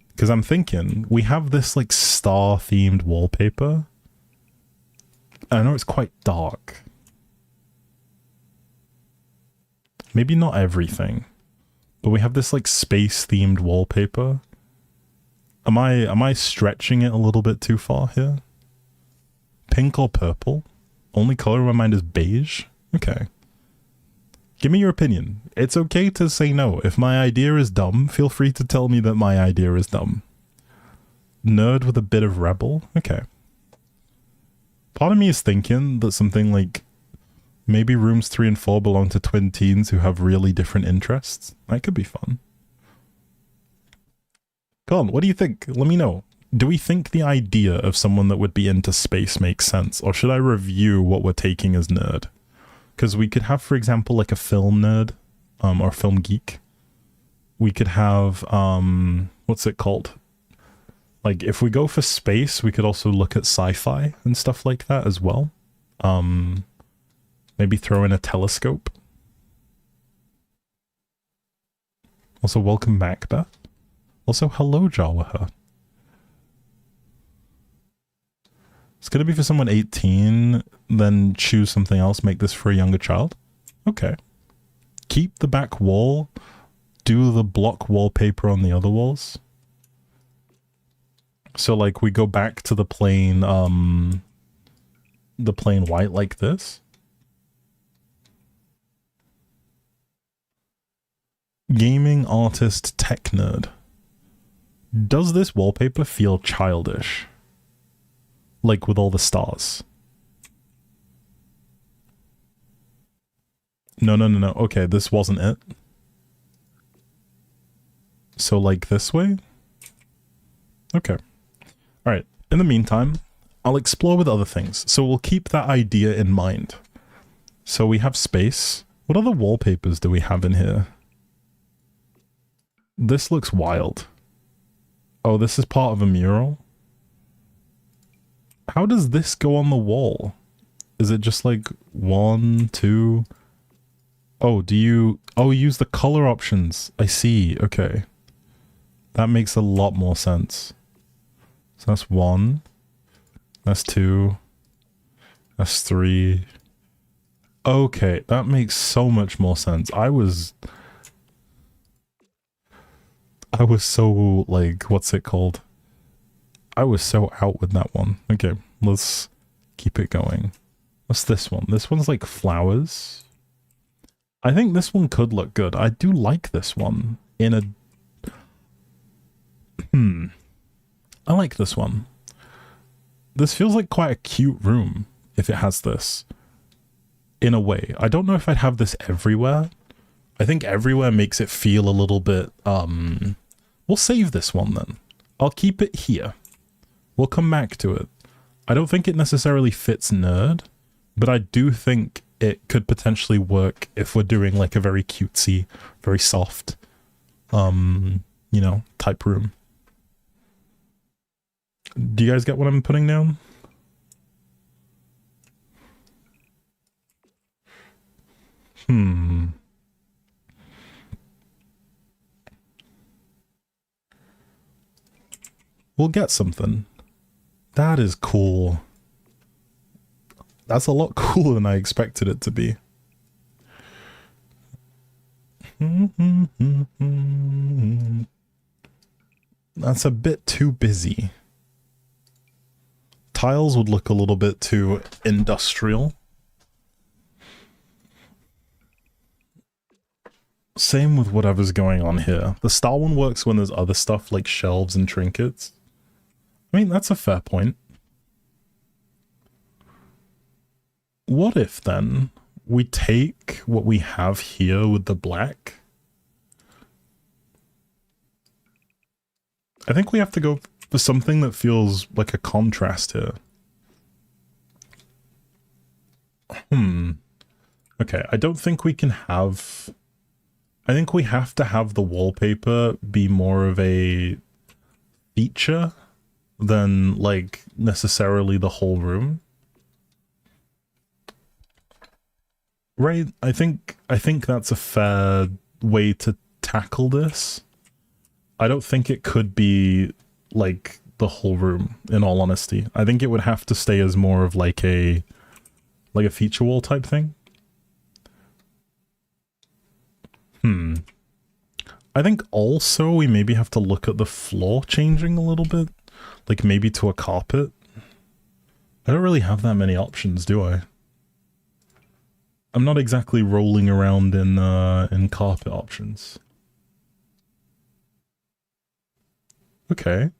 Because I'm thinking, we have this like star-themed wallpaper. I know it's quite dark. Maybe not everything, but we have this like space-themed wallpaper. Am I stretching it a little bit too far here? Pink or purple? Only color in my mind is beige? Okay. Give me your opinion. It's okay to say no. If my idea is dumb, feel free to tell me that my idea is dumb. Nerd with a bit of rebel? Okay. Part of me is thinking that something like maybe rooms 3 and 4 belong to twin teens who have really different interests. That could be fun. Go on, what do you think? Let me know. Do we think the idea of someone that would be into space makes sense? Or should I review what we're taking as nerd? Because we could have, for example, like a film nerd, or film geek. We could have, what's it called? Like, if we go for space, we could also look at sci-fi and stuff like that as well. Maybe throw in a telescope. Also, welcome back, Beth. Also, hello, Jawaha. It's going to be for someone 18, then choose something else, make this for a younger child. Okay. Keep the back wall, do the block wallpaper on the other walls. So like we go back to the plain white like this. Gaming artist tech nerd. Does this wallpaper feel childish? Like with all the stars? No. Okay, this wasn't it. So like this way? Okay. Alright, in the meantime, I'll explore with other things. So we'll keep that idea in mind. So we have space. What other wallpapers do we have in here? This looks wild. Oh, this is part of a mural? How does this go on the wall? Is it just like 1, 2... Oh, do you... Oh, you use the color options. I see, okay. That makes a lot more sense. So that's 1. That's 2. That's 3. Okay, that makes so much more sense. I was so, like, what's it called? I was so out with that one. Okay, let's keep it going. What's this one? This one's like flowers. I think this one could look good. I do like this one in a... I like this one. This feels like quite a cute room if it has this. In a way. I don't know if I'd have this everywhere. I think everywhere makes it feel a little bit... We'll save this one then. I'll keep it here. We'll come back to it. I don't think it necessarily fits nerd, but I do think it could potentially work if we're doing like a very cutesy, very soft, you know, type room. Do you guys get what I'm putting down? We'll get something. That is cool. That's a lot cooler than I expected it to be. That's a bit too busy. Tiles would look a little bit too industrial. Same with whatever's going on here. The star one works when there's other stuff like shelves and trinkets. I mean, that's a fair point. What if, then, we take what we have here with the black? I think we have to go for something that feels like a contrast here. Okay, I don't think we can have... I think we have to have the wallpaper be more of a feature than, like, necessarily the whole room. Right? I think that's a fair way to tackle this. I don't think it could be, like, the whole room, in all honesty. I think it would have to stay as more of, like a feature wall type thing. I think also we maybe have to look at the floor changing a little bit. Like maybe to a carpet. I don't really have that many options, do I? I'm not exactly rolling around in carpet options. Okay.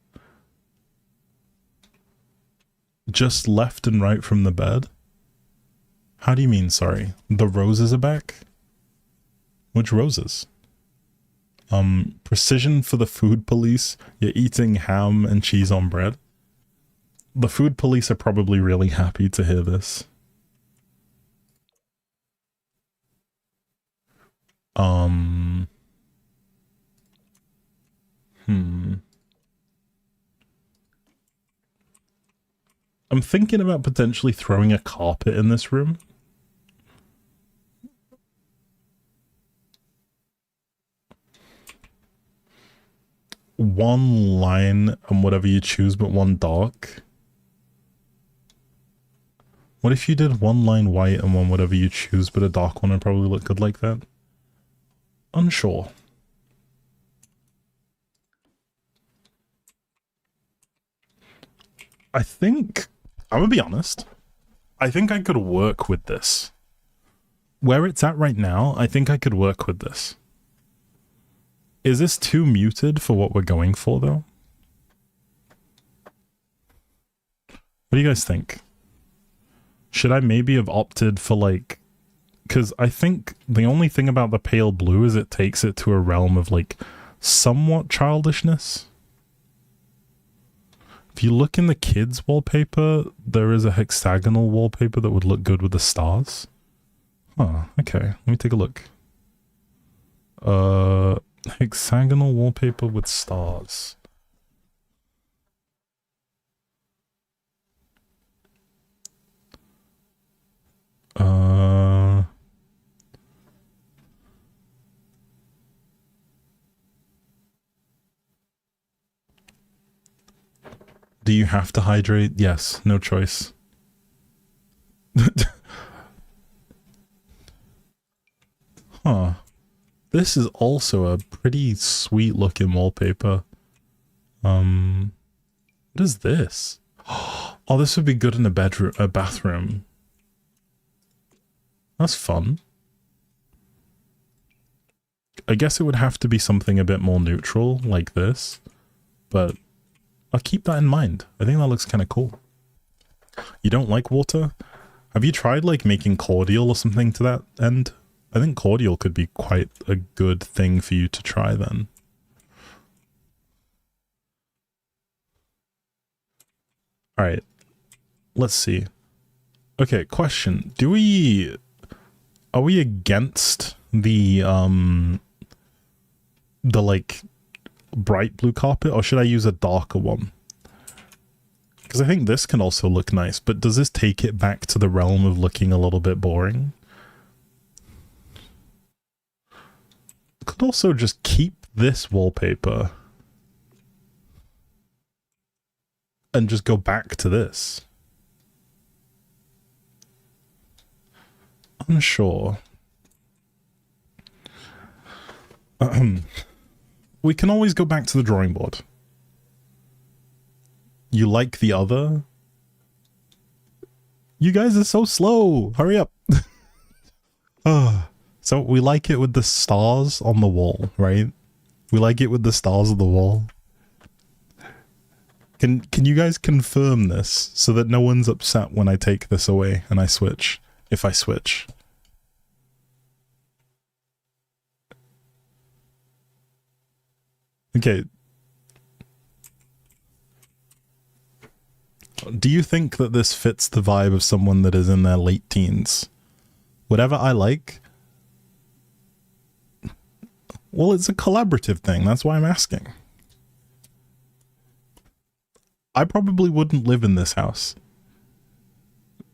Just left and right from the bed? How do you mean, sorry? The roses are back? Which roses? Precision for the food police. You're eating ham and cheese on bread. The food police are probably really happy to hear this. I'm thinking about potentially throwing a carpet in this room. One line and whatever you choose, but one dark. What if you did one line white and one whatever you choose, but a dark one would probably look good like that? Unsure. I think, I'm gonna be honest, I think I could work with this. Where it's at right now, I think I could work with this. Is this too muted for what we're going for, though? What do you guys think? Should I maybe have opted for, like... Because I think the only thing about the pale blue is it takes it to a realm of, like, somewhat childishness. If you look in the kids' wallpaper, there is a hexagonal wallpaper that would look good with the stars. Oh, okay. Let me take a look. Hexagonal wallpaper with stars. Do you have to hydrate? Yes, no choice. Huh. This is also a pretty sweet looking wallpaper. What is this? Oh, this would be good in a bedroom, a bathroom. That's fun. I guess it would have to be something a bit more neutral, like this. But I'll keep that in mind. I think that looks kind of cool. You don't like water? Have you tried, like, making cordial or something to that end? I think cordial could be quite a good thing for you to try then. Alright. Let's see. Okay, question. Are we against the like bright blue carpet, or should I use a darker one? Because I think this can also look nice, but does this take it back to the realm of looking a little bit boring? Could also just keep this wallpaper and just go back to this. Unsure. We can always go back to the drawing board. You like the other? You guys are so slow. Hurry up. So we like it with the stars on the wall, right? We like it with the stars on the wall. Can you guys confirm this so that no one's upset when I take this away and I switch? If I switch. Okay. Do you think that this fits the vibe of someone that is in their late teens? Whatever I like... Well, it's a collaborative thing, that's why I'm asking. I probably wouldn't live in this house.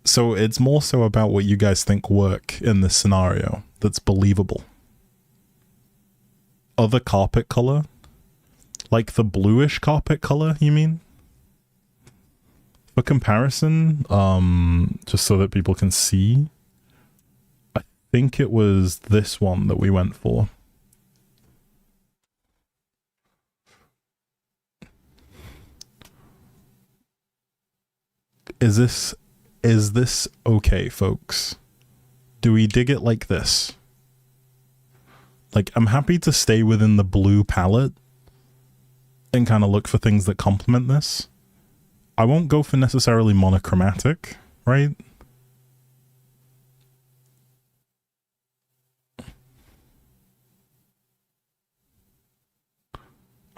So it's more so about what you guys think work in this scenario that's believable. Other carpet color? Like the bluish carpet color, you mean? For comparison, just so that people can see, I think it was this one that we went for. Is this okay, folks? Do we dig it like this? Like, I'm happy to stay within the blue palette and kind of look for things that complement this. I won't go for necessarily monochromatic, right?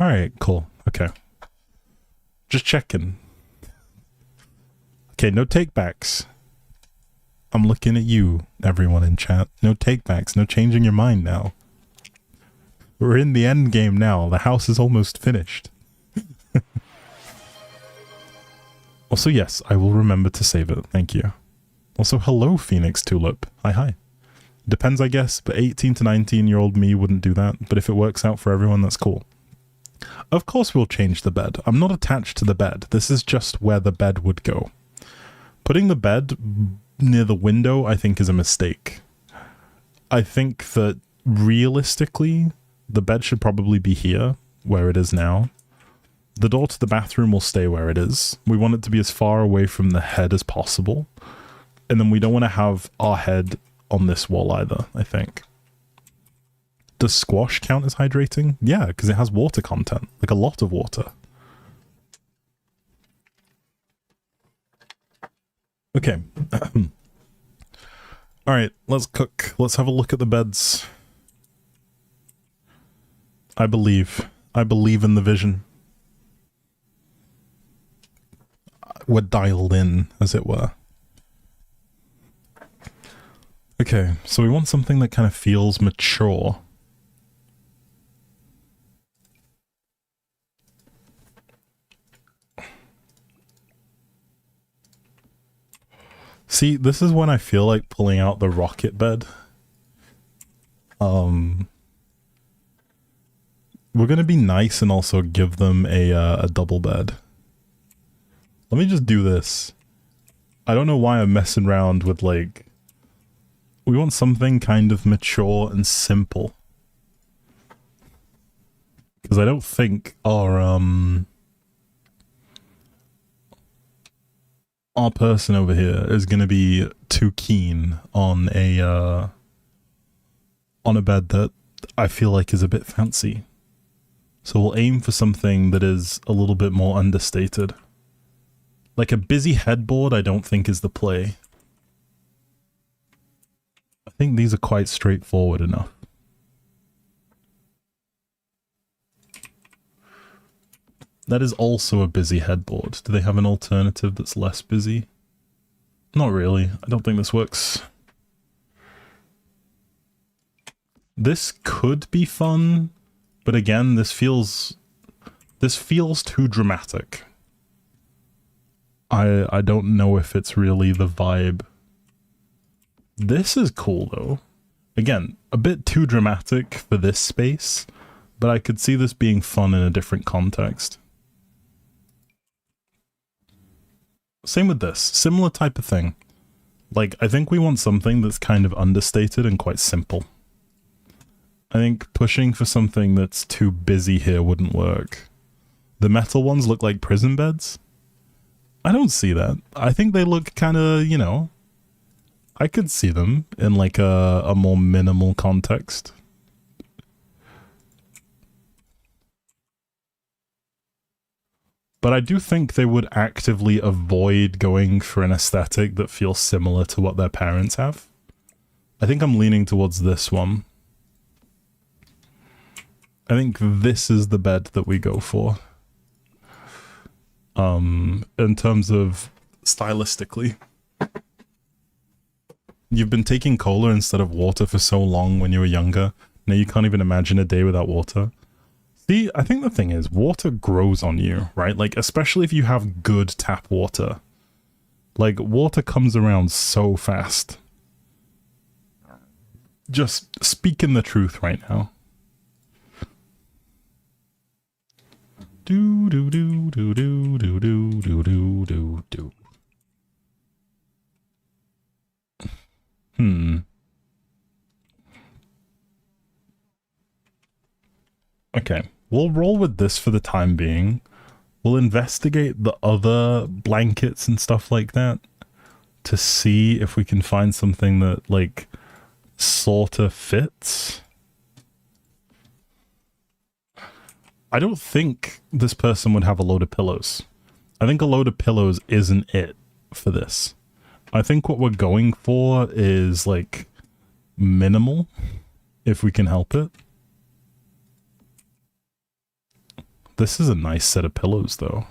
Alright, cool. Okay. Just checking. Okay, no takebacks. I'm looking at you, everyone in chat. No takebacks, no changing your mind now. We're in the end game now. The house is almost finished. Also, yes, I will remember to save it. Thank you. Also, hello, Phoenix Tulip. Hi. Depends, I guess, but 18 to 19-year-old me wouldn't do that. But if it works out for everyone, that's cool. Of course we'll change the bed. I'm not attached to the bed. This is just where the bed would go. Putting the bed near the window, I think, is a mistake. I think that, realistically, the bed should probably be here, where it is now. The door to the bathroom will stay where it is. We want it to be as far away from the head as possible. And then we don't want to have our head on this wall either, I think. Does squash count as hydrating? Yeah, because it has water content, like a lot of water. Okay. All right, let's cook. Let's have a look at the beds. I believe. I believe in the vision. We're dialed in, as it were. Okay, so we want something that kind of feels mature. See, this is when I feel like pulling out the rocket bed. We're gonna be nice and also give them a double bed. Let me just do this. I don't know why I'm messing around with, like... We want something kind of mature and simple. Because I don't think our person over here is going to be too keen on a bed that I feel like is a bit fancy. So we'll aim for something that is a little bit more understated. Like a busy headboard I don't think is the play. I think these are quite straightforward enough. That is also a busy headboard. Do they have an alternative that's less busy? Not really. I don't think this works. This could be fun, but again, this feels too dramatic. I don't know if it's really the vibe. This is cool though. Again, a bit too dramatic for this space, but I could see this being fun in a different context. Same with this, similar type of thing. Like, I think we want something that's kind of understated and quite simple. I think pushing for something that's too busy here wouldn't work. The metal ones look like prison beds. I don't see that. I think they look kind of, you know, I could see them in like a more minimal context. But I do think they would actively avoid going for an aesthetic that feels similar to what their parents have. I think I'm leaning towards this one. I think this is the bed that we go for. In terms of stylistically. You've been taking cola instead of water for so long when you were younger. Now you can't even imagine a day without water. See, I think the thing is, water grows on you, right? Like, especially if you have good tap water. Like, water comes around so fast. Just speaking the truth right now. Do do do do do do do do do do do. Okay, we'll roll with this for the time being. We'll investigate the other blankets and stuff like that to see if we can find something that, like, sorta fits. I don't think this person would have a load of pillows. I think a load of pillows isn't it for this. I think what we're going for is, like, minimal, if we can help it. This is a nice set of pillows, though.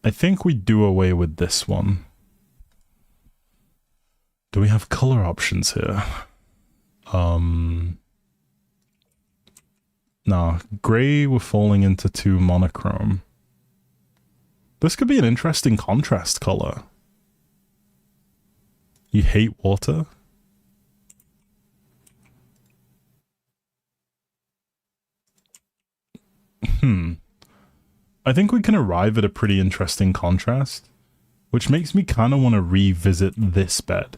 I think we do away with this one. Do we have color options here? Nah, grey we're falling into too monochrome. This could be an interesting contrast color. You hate water? I think we can arrive at a pretty interesting contrast, which makes me kind of want to revisit this bed.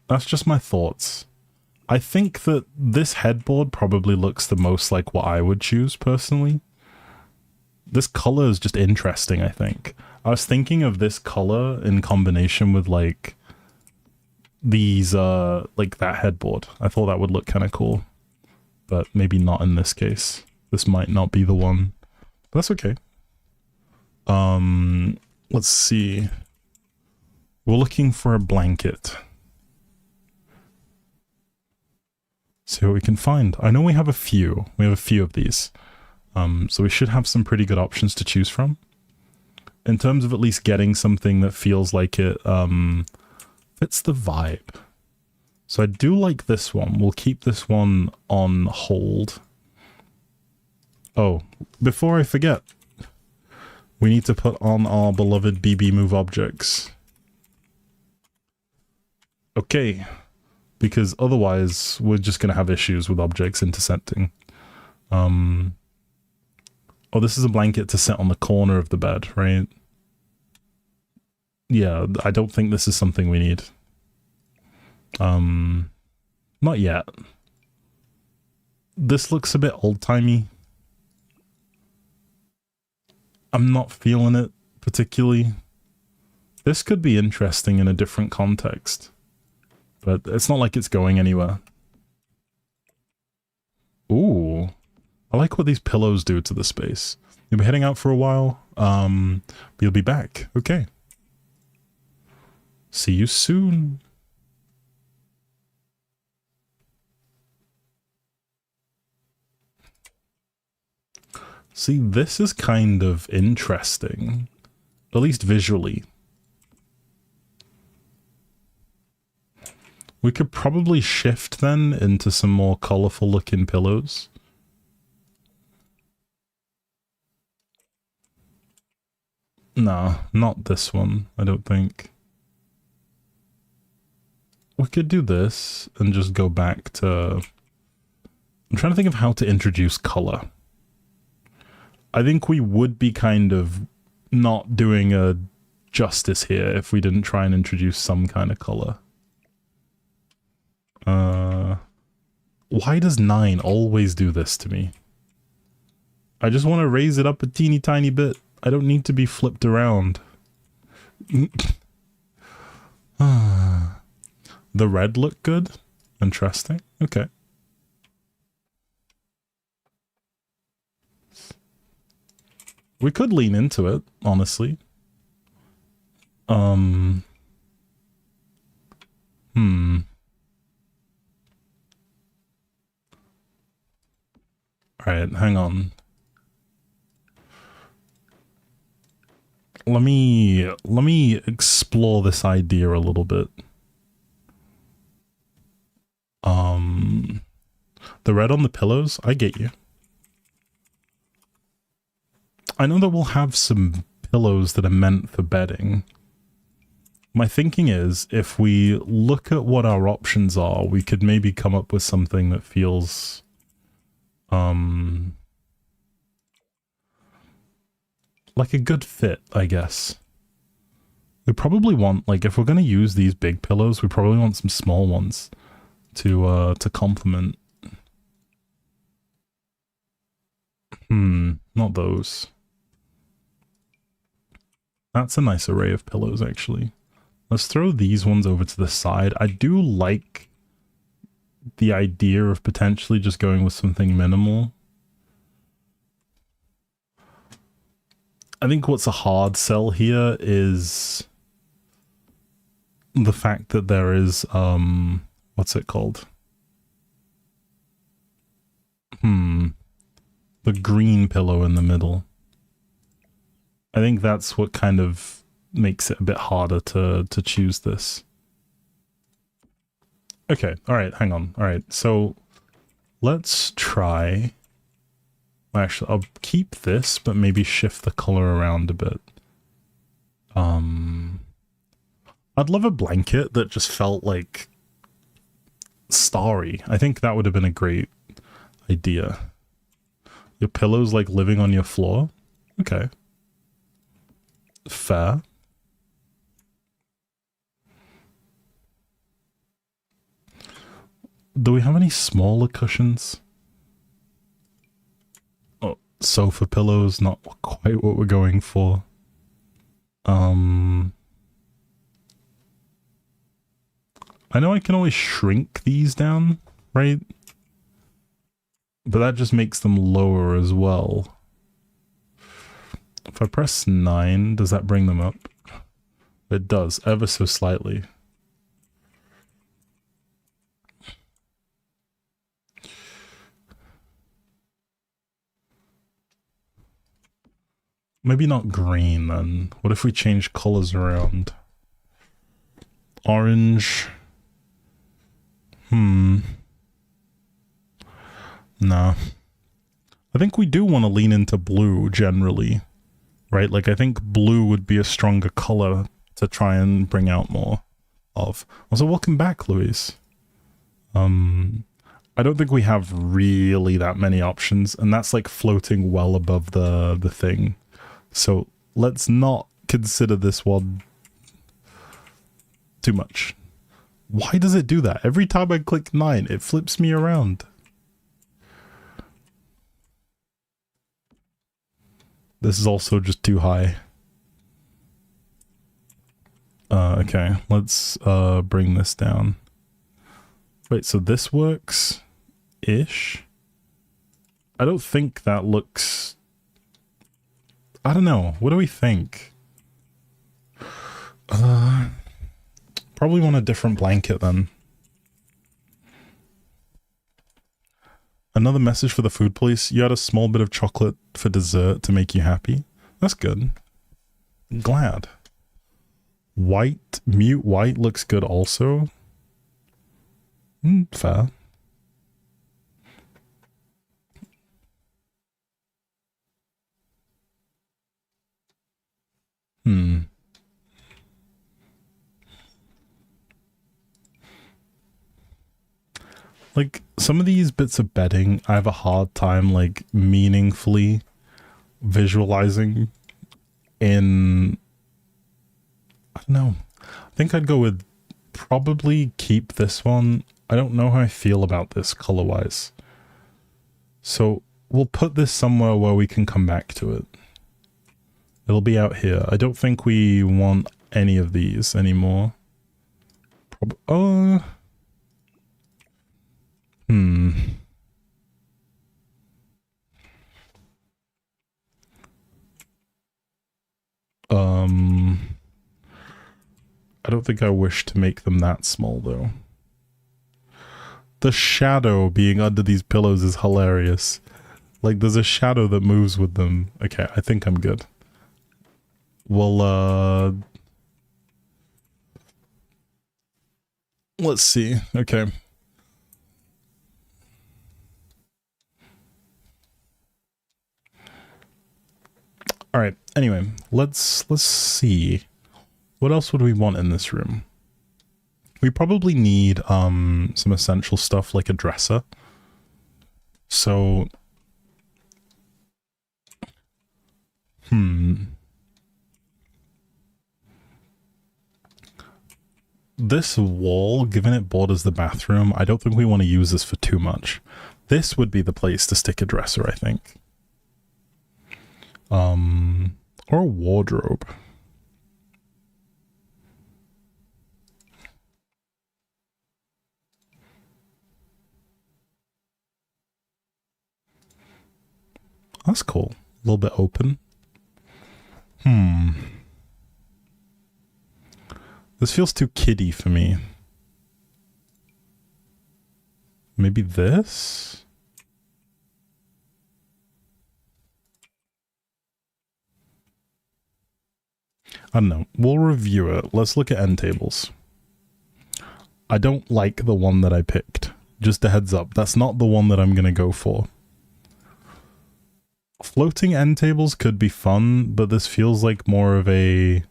That's just my thoughts. I think that this headboard probably looks the most like what I would choose personally. This color is just interesting, I think. I was thinking of this color in combination with, like, these, like that headboard. I thought that would look kind of cool, but maybe not in this case. This might not be the one, but that's okay. Let's see. We're looking for a blanket. See what we can find. I know we have a few. We have a few of these. So we should have some pretty good options to choose from. In terms of at least getting something that feels like it fits the vibe. So I do like this one. We'll keep this one on hold. Oh, before I forget, we need to put on our beloved BB Move objects. Okay, because otherwise we're just going to have issues with objects intersecting. Oh, this is a blanket to sit on the corner of the bed, right? Yeah, I don't think this is something we need. Not yet. This looks a bit old-timey. I'm not feeling it particularly. This could be interesting in a different context, but it's not like it's going anywhere. Ooh, I like what these pillows do to the space. You'll be heading out for a while, but you'll be back. Okay. See you soon. See, this is kind of interesting, at least visually. We could probably shift then into some more colorful looking pillows. No, not this one, I don't think. We could do this and just go back to... I'm trying to think of how to introduce color. I think we would be kind of not doing a justice here if we didn't try and introduce some kind of color. Why does 9 always do this to me? I just want to raise it up a teeny tiny bit. I don't need to be flipped around. The red looked good. Interesting. Okay. We could lean into it, honestly. Alright, hang on. Let me explore this idea a little bit. The red on the pillows, I get you. I know that we'll have some pillows that are meant for bedding. My thinking is, if we look at what our options are, we could maybe come up with something that feels... like a good fit, I guess. We probably want, like, if we're going to use these big pillows, we probably want some small ones to complement. Not those. That's a nice array of pillows, actually. Let's throw these ones over to the side. I do like the idea of potentially just going with something minimal. I think what's a hard sell here is the fact that there is, what's it called? The green pillow in the middle. I think that's what kind of makes it a bit harder to choose this. Okay, alright, hang on. Alright, so let's try... Actually, I'll keep this, but maybe shift the color around a bit. I'd love a blanket that just felt like starry. I think that would have been a great idea. Your pillow's like living on your floor? Okay. Fair. Do we have any smaller cushions? Oh, sofa pillows, not quite what we're going for. I know I can always shrink these down, right? But that just makes them lower as well. If I press 9, does that bring them up? It does, ever so slightly. Maybe not green then. What if we change colors around? Orange. Nah. I think we do want to lean into blue generally, right? Like I think blue would be a stronger color to try and bring out more of. Also, welcome back, Luis. I don't think we have really that many options, and that's like floating well above the thing. So let's not consider this one too much. Why does it do that? Every time I click 9, it flips me around. This is also just too high. Okay, let's bring this down. Wait, so this works-ish? I don't think that looks... I don't know. What do we think? Probably want a different blanket then. Another message for the food police. You had a small bit of chocolate for dessert to make you happy. That's good. Glad. White, mute white looks good also. Fair. Like, some of these bits of bedding, I have a hard time, like, meaningfully visualizing in... I don't know. I think I'd go with probably keep this one. I don't know how I feel about this color-wise. So, we'll put this somewhere where we can come back to it. It'll be out here. I don't think we want any of these anymore. I don't think I wish to make them that small, though. The shadow being under these pillows is hilarious. Like, there's a shadow that moves with them. Okay, I think I'm good. Well, let's see. Okay. All right. Anyway, let's see. What else would we want in this room? We probably need some essential stuff like a dresser. So this wall, given it borders the bathroom, I don't think we want to use this for too much. This would be the place to stick a dresser, I think. Or a wardrobe. That's cool. A little bit open. This feels too kiddie for me. Maybe this? I don't know. We'll review it. Let's look at end tables. I don't like the one that I picked. Just a heads up. That's not the one that I'm going to go for. Floating end tables could be fun, but this feels like more of a...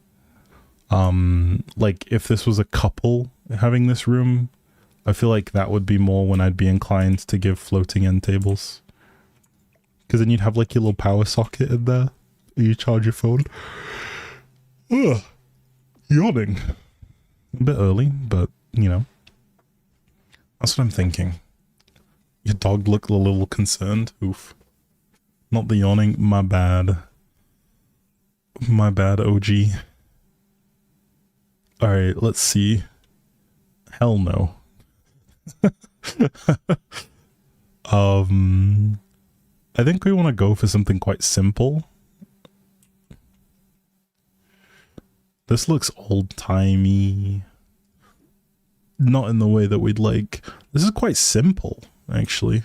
like, if this was a couple having this room, I feel like that would be more when I'd be inclined to give floating end tables. Because then you'd have, like, your little power socket in there. You charge your phone. Ugh. Yawning. A bit early, but, you know. That's what I'm thinking. Your dog looked a little concerned. Oof. Not the yawning. My bad. My bad, OG. Alright, let's see. Hell no. I think we want to go for something quite simple. This looks old-timey. Not in the way that we'd like. This is quite simple, actually.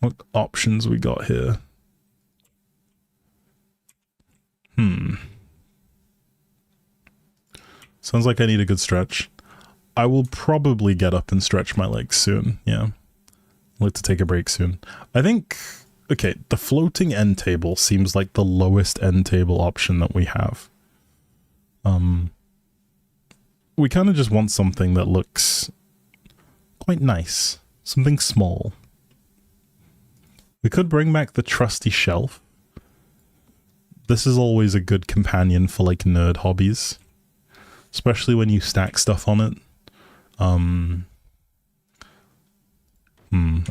What options we got here? Sounds like I need a good stretch. I will probably get up and stretch my legs soon, yeah. I'd like to take a break soon. I think, okay, the floating end table seems like the lowest end table option that we have. We kind of just want something that looks quite nice. Something small. We could bring back the trusty shelf. This is always a good companion for like nerd hobbies. Especially when you stack stuff on it.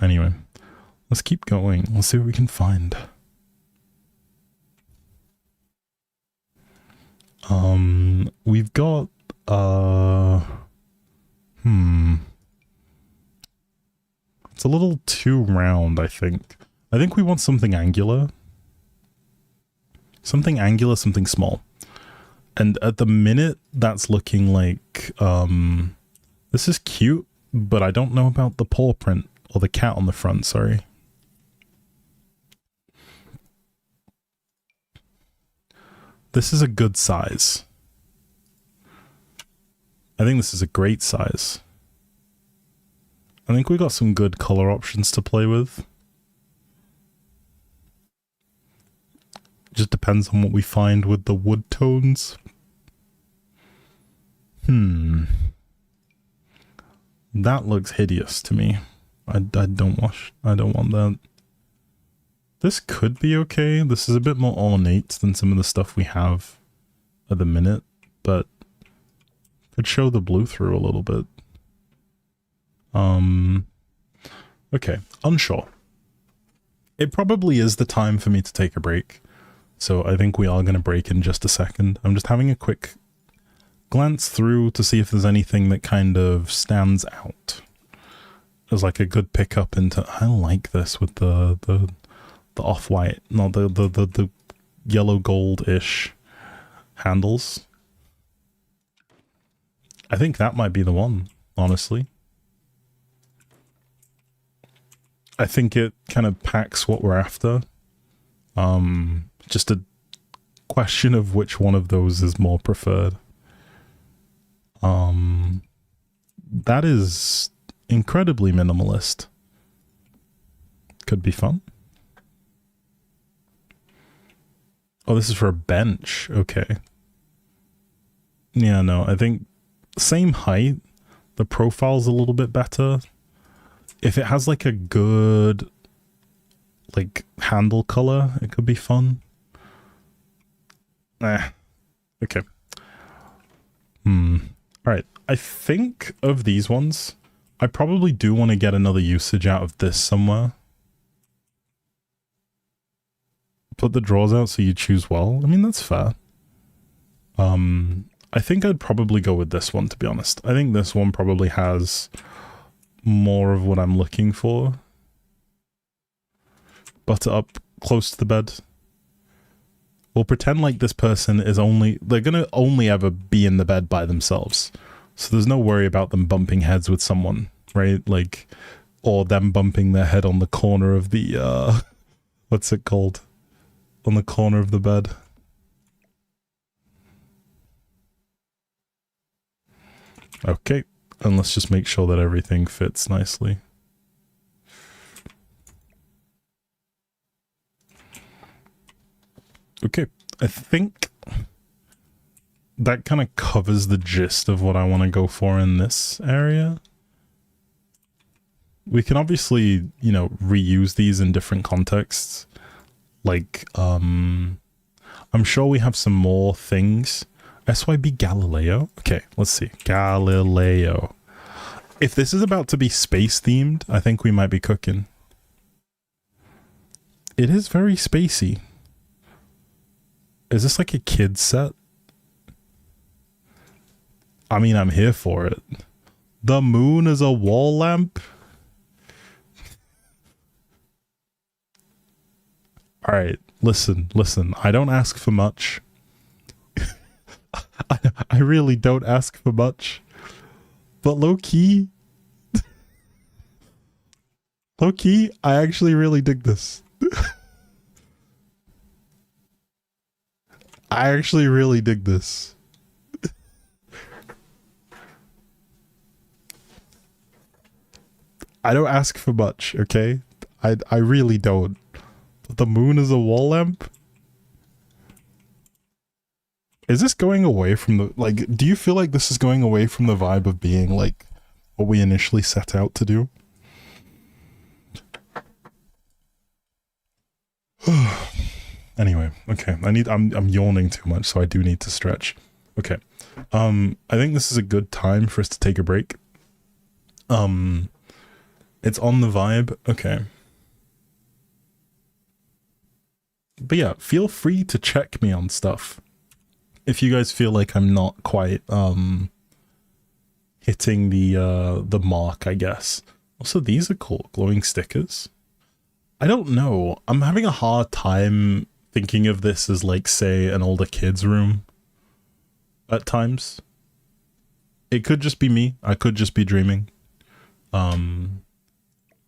Anyway. Let's keep going. Let's see what we can find. We've got, it's a little too round, I think. I think we want something angular. Something angular, something small. And at the minute, that's looking like, this is cute, but I don't know about the paw print, or the cat on the front, sorry. This is a good size. I think this is a great size. I think we got some good color options to play with. Just depends on what we find with the wood tones. That looks hideous to me. I don't want that. This could be okay. This is a bit more ornate than some of the stuff we have at the minute, but could show the blue through a little bit. Okay, unsure. It probably is the time for me to take a break, so I think we are going to break in just a second. I'm just having a quick glance through to see if there's anything that kind of stands out. There's like a good pickup into, I like this with the off-white, no, the yellow gold-ish handles. I think that might be the one, honestly. I think it kind of packs what we're after. Just a question of which one of those is more preferred. That is incredibly minimalist. Could be fun. Oh, this is for a bench. Okay. Yeah, no, I think same height. The profile's a little bit better. If it has like a good like handle color, it could be fun. Okay. Alright, I think of these ones, I probably do want to get another usage out of this somewhere. Put the drawers out so you choose well. I mean, that's fair. I think I'd probably go with this one, to be honest. I think this one probably has more of what I'm looking for. Butter up close to the bed. We'll pretend like this person is they're gonna only ever be in the bed by themselves. So there's no worry about them bumping heads with someone, right? Like, or them bumping their head on the corner of the, what's it called? On the corner of the bed. Okay, and let's just make sure that everything fits nicely. Okay, I think that kind of covers the gist of what I want to go for in this area. We can obviously, you know, reuse these in different contexts. Like, I'm sure we have some more things. SYB Galileo? Okay, let's see. Galileo. If this is about to be space themed, I think we might be cooking. It is very spacey. Is this like a kid's set? I mean, I'm here for it. The moon is a wall lamp? Alright, listen. I don't ask for much. I really don't ask for much. But low-key, I actually really dig this. I actually really dig this. I don't ask for much, okay? I really don't. But the moon is a wall lamp? Is this going away from the, like, do you feel like this is going away from the vibe of being, like, what we initially set out to do? Anyway, okay. I'm yawning too much, so I do need to stretch. Okay. I think this is a good time for us to take a break. It's on the vibe. Okay. But yeah, feel free to check me on stuff. If you guys feel like I'm not quite hitting the mark, I guess. Also, these are cool glowing stickers. I don't know. I'm having a hard time thinking of this as, like, say, an older kid's room at times. It could just be me. I could just be dreaming.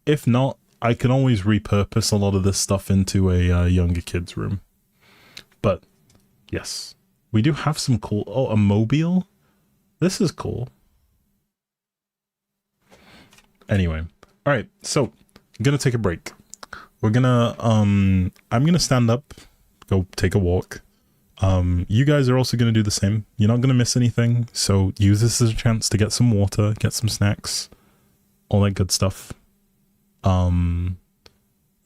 If not, I can always repurpose a lot of this stuff into a younger kid's room. But yes, we do have some cool. Oh, a mobile. This is cool. Anyway, all right. So I'm gonna take a break. We're gonna I'm gonna stand up, go take a walk. You guys are also gonna do the same. You're not gonna miss anything. So use this as a chance to get some water, get some snacks, all that good stuff.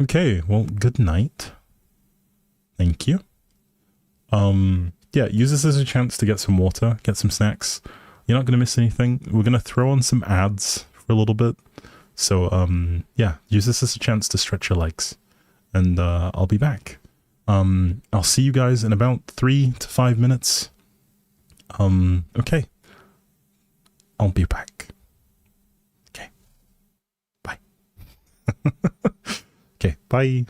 Okay, well, good night. Thank you. Yeah, use this as a chance to get some water, get some snacks. You're not gonna miss anything. We're gonna throw on some ads for a little bit. So, yeah, use this as a chance to stretch your legs. And, I'll be back. I'll see you guys in about 3 to 5 minutes. Okay. I'll be back. Okay. Bye. Okay, bye.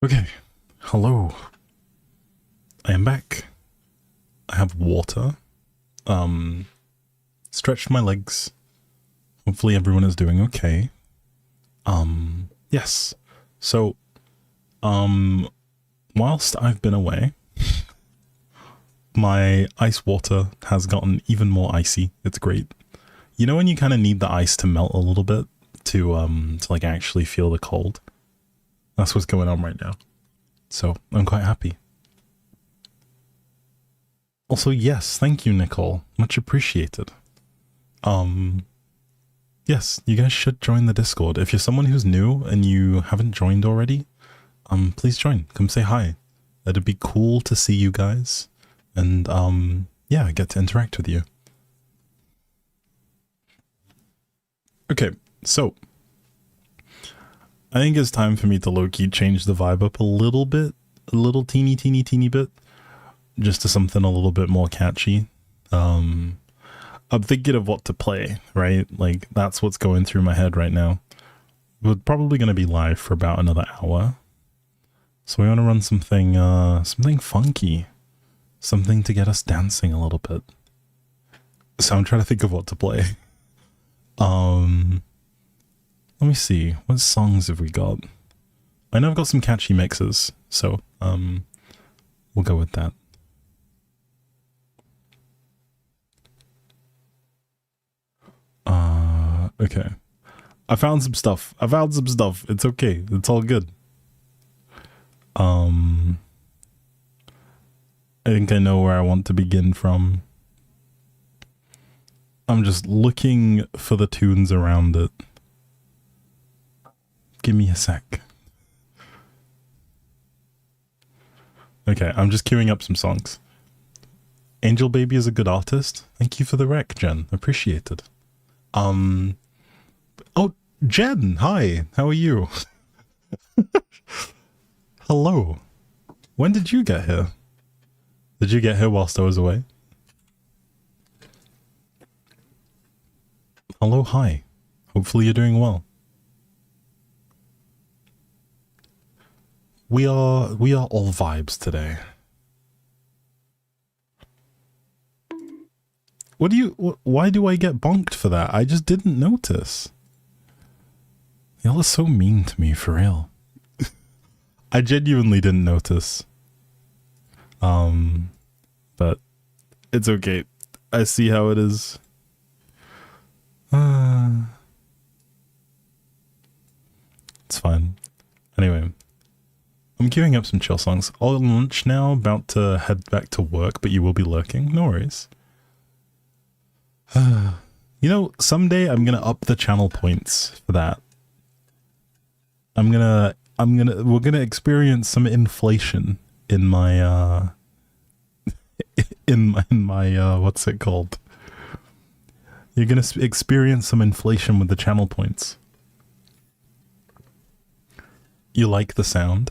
Okay, hello. I am back. I have water. Stretched my legs. Hopefully everyone is doing okay. Yes. So, whilst I've been away, my ice water has gotten even more icy. It's great. You know when you kind of need the ice to melt a little bit to like actually feel the cold? That's what's going on right now. So, I'm quite happy. Also, yes, thank you, Nicole. Much appreciated. Yes, you guys should join the Discord. If you're someone who's new and you haven't joined already, please join. Come say hi. It'd be cool to see you guys and, yeah, get to interact with you. Okay, so I think it's time for me to low-key change the vibe up a little bit, a little teeny bit, just to something a little bit more catchy. I'm thinking of what to play, right? Like, that's what's going through my head right now. We're probably going to be live for about another hour. So we want to run something, something funky. Something to get us dancing a little bit. So I'm trying to think of what to play. Let me see. What songs have we got? I know I've got some catchy mixes, so, we'll go with that. Okay. I found some stuff. It's okay. It's all good. I think I know where I want to begin from. I'm just looking for the tunes around it. Give me a sec. Okay, I'm just queuing up some songs. Angel Baby is a good artist. Thank you for the rec, Jen. Appreciated. Oh, Jen, hi. How are you? Hello. When did you get here? Did you get here whilst I was away? Hello, hi. Hopefully you're doing well. We are all vibes today. Why do I get bonked for that? I just didn't notice. Y'all are so mean to me, for real. I genuinely didn't notice. But it's okay. I see how it is. It's fine. Anyway, I'm queuing up some chill songs. All at lunch now, about to head back to work, but you will be lurking. No worries. You know, someday I'm gonna up the channel points for that. we're gonna experience some inflation in my, in my, what's it called? You're gonna experience some inflation with the channel points. You like the sound?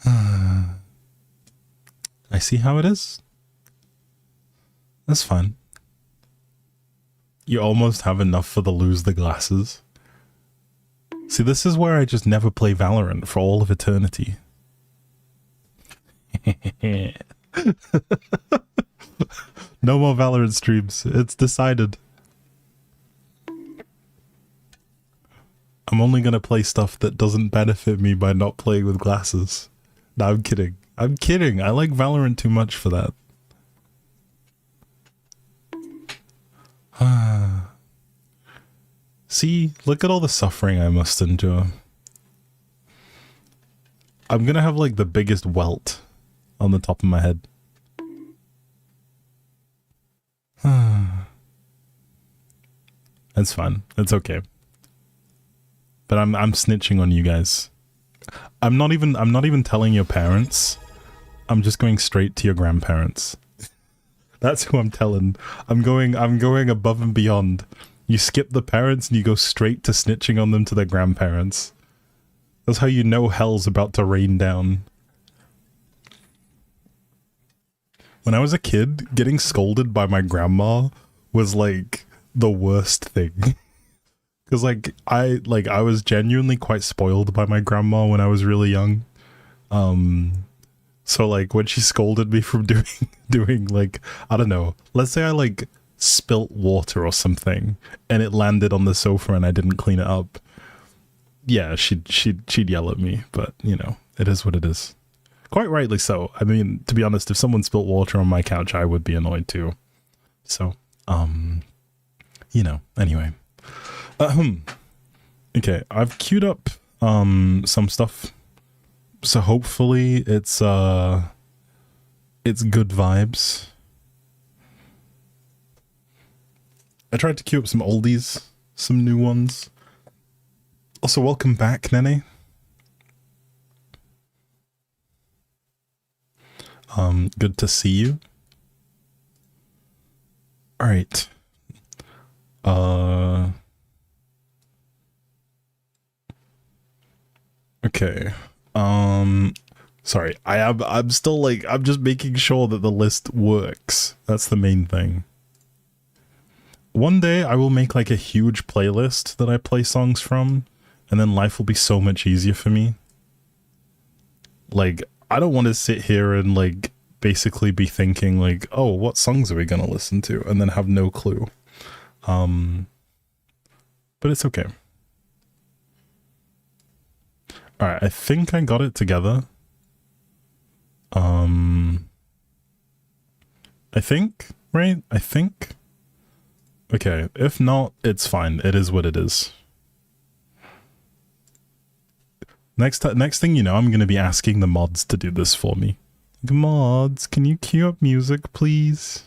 I see how it is. That's fine. You almost have enough for the lose the glasses. See, this is where I just never play Valorant for all of eternity. No more Valorant streams. It's decided. I'm only gonna play stuff that doesn't benefit me by not playing with glasses. No, I'm kidding. I'm kidding. I like Valorant too much for that. See, look at all the suffering I must endure. I'm gonna have like the biggest welt on the top of my head. It's fine. It's okay. But I'm snitching on you guys. I'm not even telling your parents. I'm just going straight to your grandparents. That's who I'm telling. I'm going above and beyond. You skip the parents and you go straight to snitching on them to their grandparents. That's how you know hell's about to rain down. When I was a kid, getting scolded by my grandma was like the worst thing. Because I was genuinely quite spoiled by my grandma when I was really young. So like when she scolded me from doing like, I don't know, let's say I like spilt water or something and it landed on the sofa and I didn't clean it up. Yeah, she'd yell at me, but you know, it is what it is. Quite rightly so. I mean, to be honest, if someone spilt water on my couch, I would be annoyed too. So, you know, anyway. Okay, I've queued up some stuff. So hopefully it's good vibes. I tried to queue up some oldies, some new ones. Also, welcome back, Nene. Good to see you. All right. Okay. Sorry. I'm still like, I'm just making sure that the list works. That's the main thing. One day I will make like a huge playlist that I play songs from, and then life will be so much easier for me. Like, I don't want to sit here and like basically be thinking like, oh, what songs are we gonna listen to, and then have no clue. But it's okay. All right, I think I got it together. I think, right? I think. Okay, if not, it's fine. It is what it is. Next thing you know, I'm going to be asking the mods to do this for me. Like, mods, can you cue up music, please?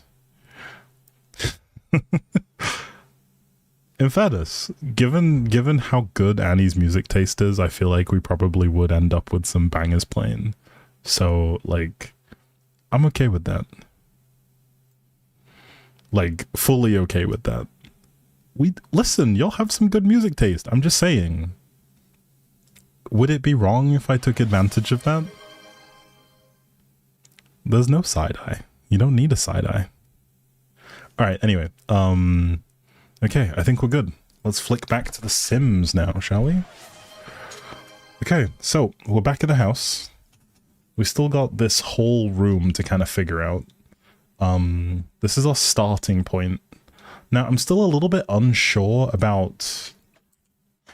In fairness, given how good Annie's music taste is, I feel like we probably would end up with some bangers playing. So, like, I'm okay with that. Like, fully okay with that. Listen, y'all have some good music taste. I'm just saying. Would it be wrong if I took advantage of that? There's no side eye. You don't need a side eye. Alright, anyway. Okay, I think we're good. Let's flick back to The Sims now, shall we? Okay, so we're back at the house. We still got this whole room to kind of figure out. This is our starting point. Now, I'm still a little bit unsure about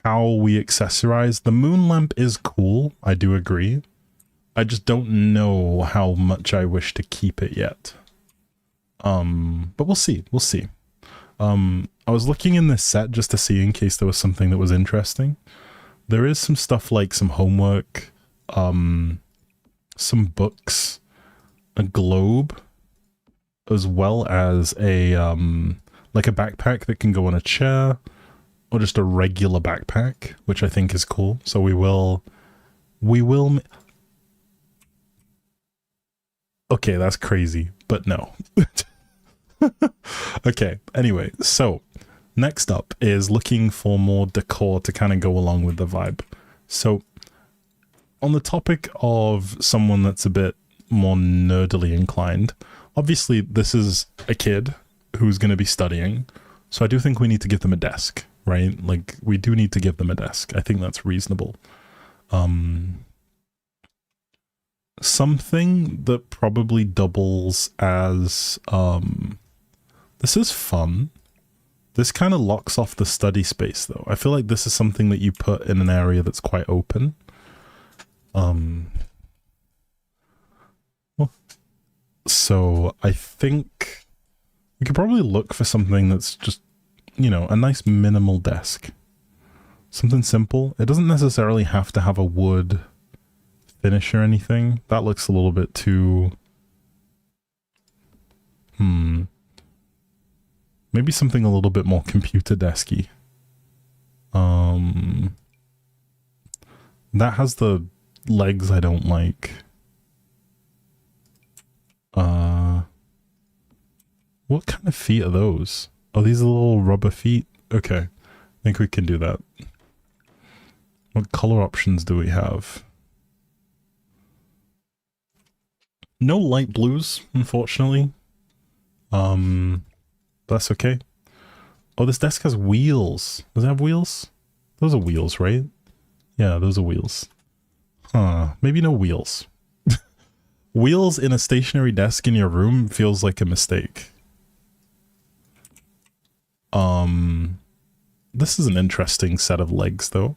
how we accessorize. The moon lamp is cool, I do agree. I just don't know how much I wish to keep it yet. But we'll see, we'll see. I was looking in this set just to see in case there was something that was interesting. There is some stuff like some homework, some books, a globe, as well as a like a backpack that can go on a chair, or just a regular backpack, which I think is cool. So we will okay, that's crazy, but no. Okay, anyway, so next up is looking for more decor to kind of go along with the vibe. So on the topic of someone that's a bit more nerdily inclined, obviously this is a kid who's going to be studying, so I do think we need to give them a desk, right? Like, we do need to give them a desk. I think that's reasonable. Something that probably doubles as this is fun. This kind of locks off the study space though. I feel like this is something that you put in an area that's quite open. So I think we could probably look for something that's just, you know, a nice minimal desk. Something simple. It doesn't necessarily have to have a wood finish or anything. That looks a little bit too... Maybe something a little bit more computer desky. That has the legs I don't like. What kind of feet are those? Oh, these are little rubber feet? Okay, I think we can do that. What color options do we have? No light blues, unfortunately. That's okay. Oh, this desk has wheels. Does it have wheels? Those are wheels, right? Yeah, those are wheels. Huh. Maybe no wheels. Wheels in a stationary desk in your room feels like a mistake. This is an interesting set of legs, though.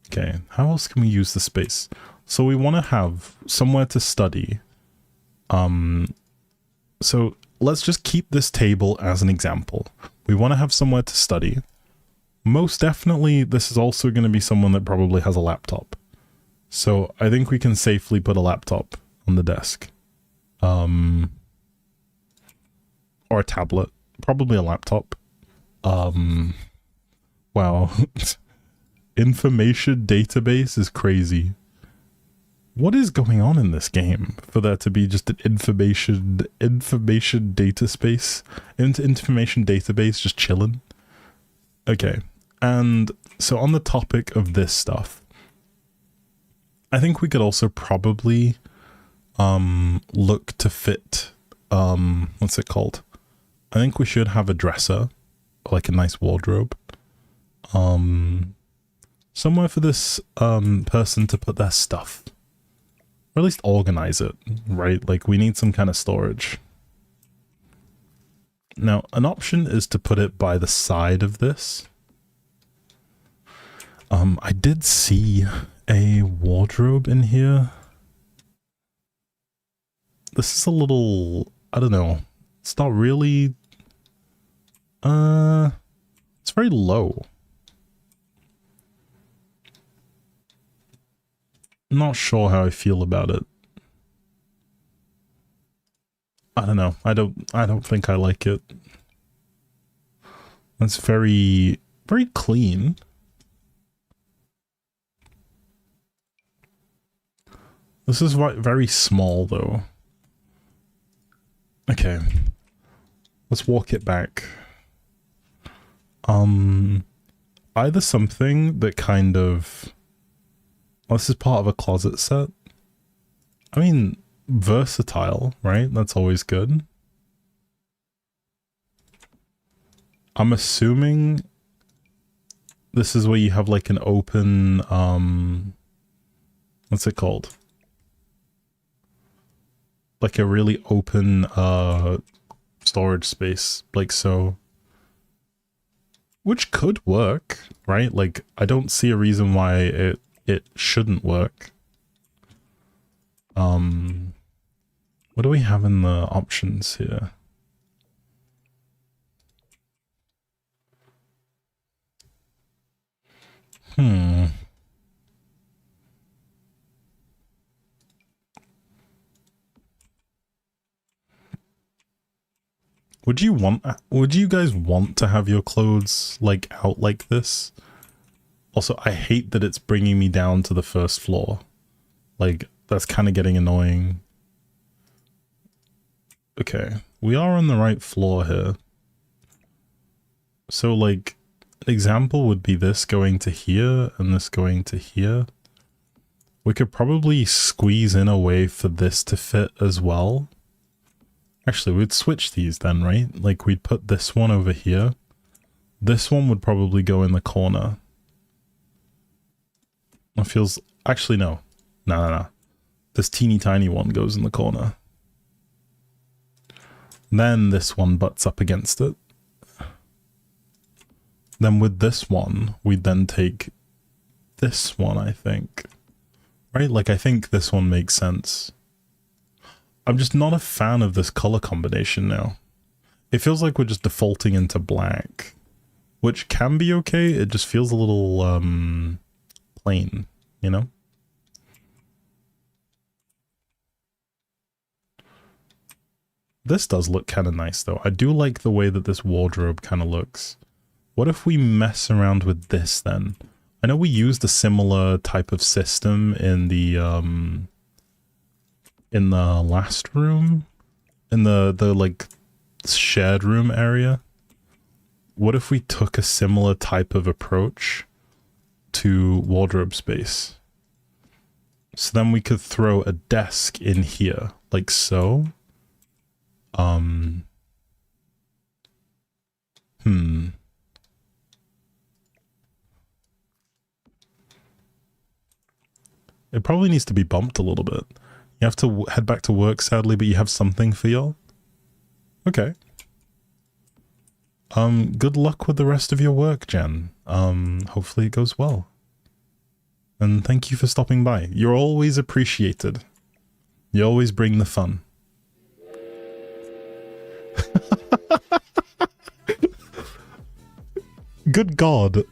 Okay, how else can we use the space? So we want to have somewhere to study. So let's just keep this table as an example. We want to have somewhere to study. Most definitely, this is also going to be someone that probably has a laptop. So I think we can safely put a laptop on the desk. Or a tablet. Probably a laptop. Wow. Information database is crazy. What is going on in this game for there to be just an information data space, information database just chilling? Okay, and so on the topic of this stuff, I think we could also probably look to fit what's it called? I think we should have a dresser, like a nice wardrobe, somewhere for this person to put their stuff. Or at least organize it, right? Like, we need some kind of storage. Now, an option is to put it by the side of this. I did see a wardrobe in here. This is a little, I don't know. It's not really, it's very low. Not sure how I feel about it. I don't know. I don't think I like it. It's very clean. This is very small though. Okay. Let's walk it back. Either something that kind of, this is part of a closet set. I mean, versatile, right? That's always good. I'm assuming this is where you have like an open, what's it called? Like a really open, storage space, like so. Which could work, right? Like, I don't see a reason why it shouldn't work. What do we have in the options here? Would you guys want to have your clothes like out like this? Also, I hate that it's bringing me down to the first floor. Like, that's kind of getting annoying. Okay, we are on the right floor here. So, like, an example would be this going to here and this going to here. We could probably squeeze in a way for this to fit as well. Actually, we'd switch these then, right? Like, we'd put this one over here. This one would probably go in the corner. It feels... Actually, no. No. This teeny tiny one goes in the corner. Then this one butts up against it. Then with this one, we'd then take this one, I think. Right? Like, I think this one makes sense. I'm just not a fan of this color combination now. It feels like we're just defaulting into black. Which can be okay, it just feels a little, plain, you know? This does look kind of nice, though. I do like the way that this wardrobe kind of looks. What if we mess around with this, then? I know we used a similar type of system in the last room? In the like, shared room area? What if we took a similar type of approach to wardrobe space? So then we could throw a desk in here, like so. Hmm. It probably needs to be bumped a little bit. You have to head back to work, sadly, but you have something for y'all? Okay. Good luck with the rest of your work, Jen. Hopefully it goes well. And thank you for stopping by. You're always appreciated. You always bring the fun. Good God.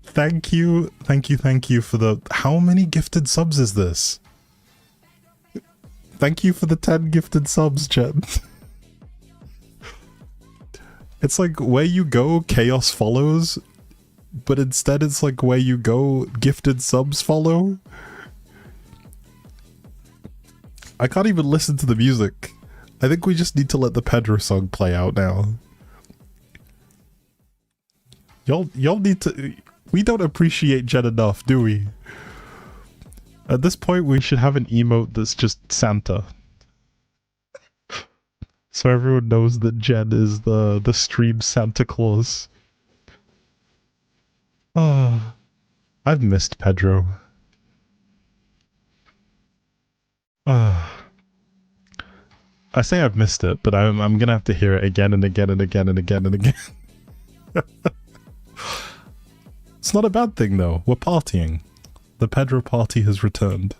Thank you for the... How many gifted subs is this? Thank you for the 10 gifted subs, Jen. It's like, where you go, chaos follows, but instead it's like, where you go, gifted subs follow. I can't even listen to the music. I think we just need to let the Pedro song play out now. Y'all need to... We don't appreciate Jen enough, do we? At this point, we should have an emote that's just Santa. So everyone knows that Jen is the stream Santa Claus. Oh, I've missed Pedro. I say I've missed it, but I'm gonna have to hear it again and again and again and again and again. It's not a bad thing though. We're partying. The Pedro party has returned.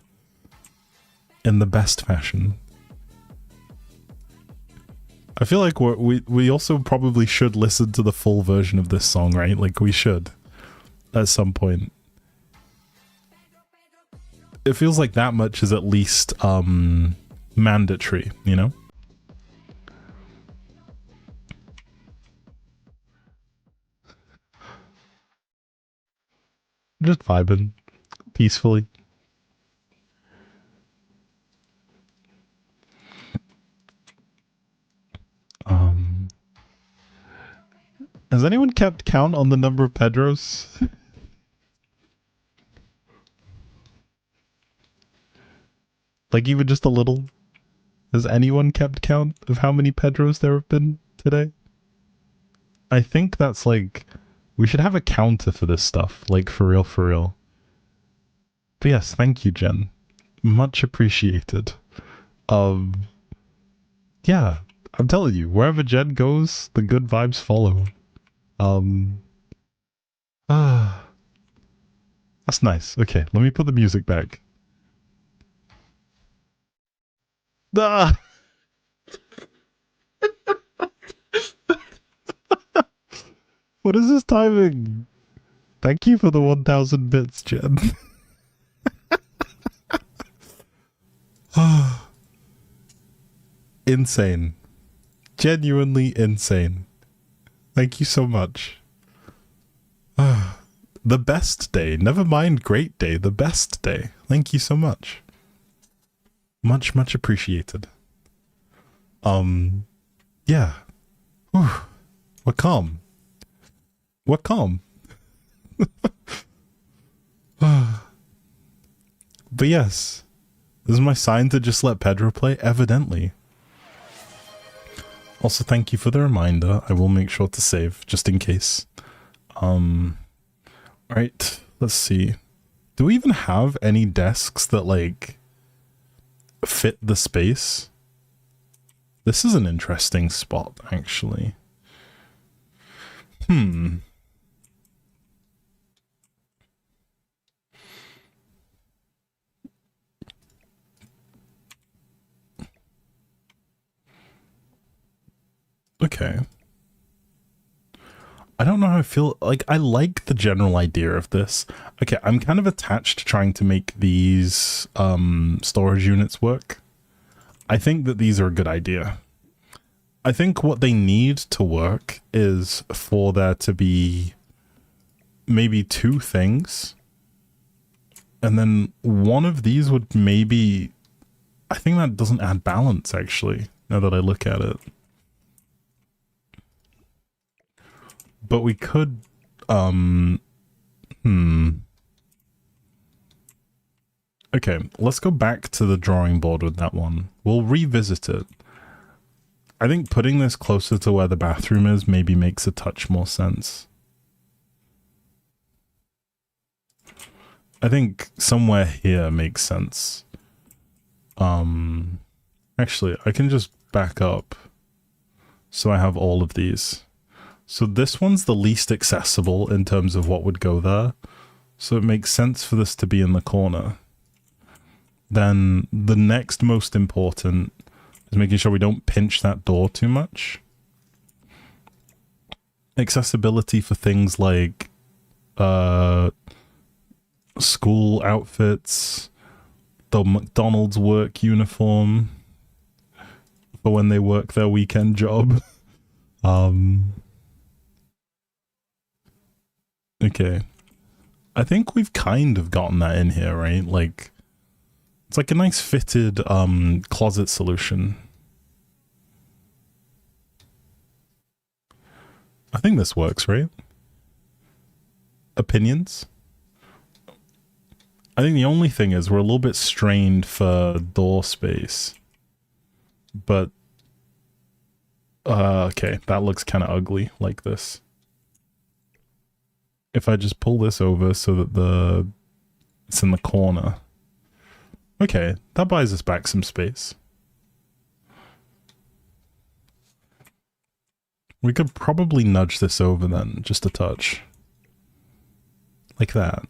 In the best fashion. I feel like we also probably should listen to the full version of this song, right? Like we should. At some point. It feels like that much is at least mandatory, you know? Just vibing peacefully. Has anyone kept count on the number of Pedros? Like even just a little? Has anyone kept count of how many Pedros there have been today? I think that's like... We should have a counter for this stuff. Like for real, for real. But yes, thank you, Jen. Much appreciated. Yeah, I'm telling you, wherever Jen goes, the good vibes follow. That's nice. Okay, let me put the music back. Ah! What is this timing? Thank you for the 1000 bits, Jen. Insane. Genuinely insane. Thank you so much. The best day. Never mind great day. The best day. Thank you so much. Much, much appreciated. Yeah. Whew. We're calm. We're calm. But yes. This is my sign to just let Pedro play? Evidently. Also, thank you for the reminder. I will make sure to save, just in case. Right, let's see. Do we even have any desks that, like, fit the space? This is an interesting spot, actually. Okay. I don't know how I feel. Like, I like the general idea of this. Okay, I'm kind of attached to trying to make these storage units work. I think that these are a good idea. I think what they need to work is for there to be maybe 2 things. And then one of these would maybe... I think that doesn't add balance, actually, now that I look at it. But we could, Okay, let's go back to the drawing board with that one. We'll revisit it. I think putting this closer to where the bathroom is maybe makes a touch more sense. I think somewhere here makes sense. Actually, I can just back up so I have all of these. So this one's the least accessible in terms of what would go there. So it makes sense for this to be in the corner. Then the next most important is making sure we don't pinch that door too much. Accessibility for things like school outfits, the McDonald's work uniform for when they work their weekend job. Okay. I think we've kind of gotten that in here, right? Like, it's like a nice fitted closet solution. I think this works, right? Opinions? I think the only thing is we're a little bit strained for door space. But okay, that looks kind of ugly like this. If I just pull this over so that it's in the corner. Okay, that buys us back some space. We could probably nudge this over then, just a touch. Like that.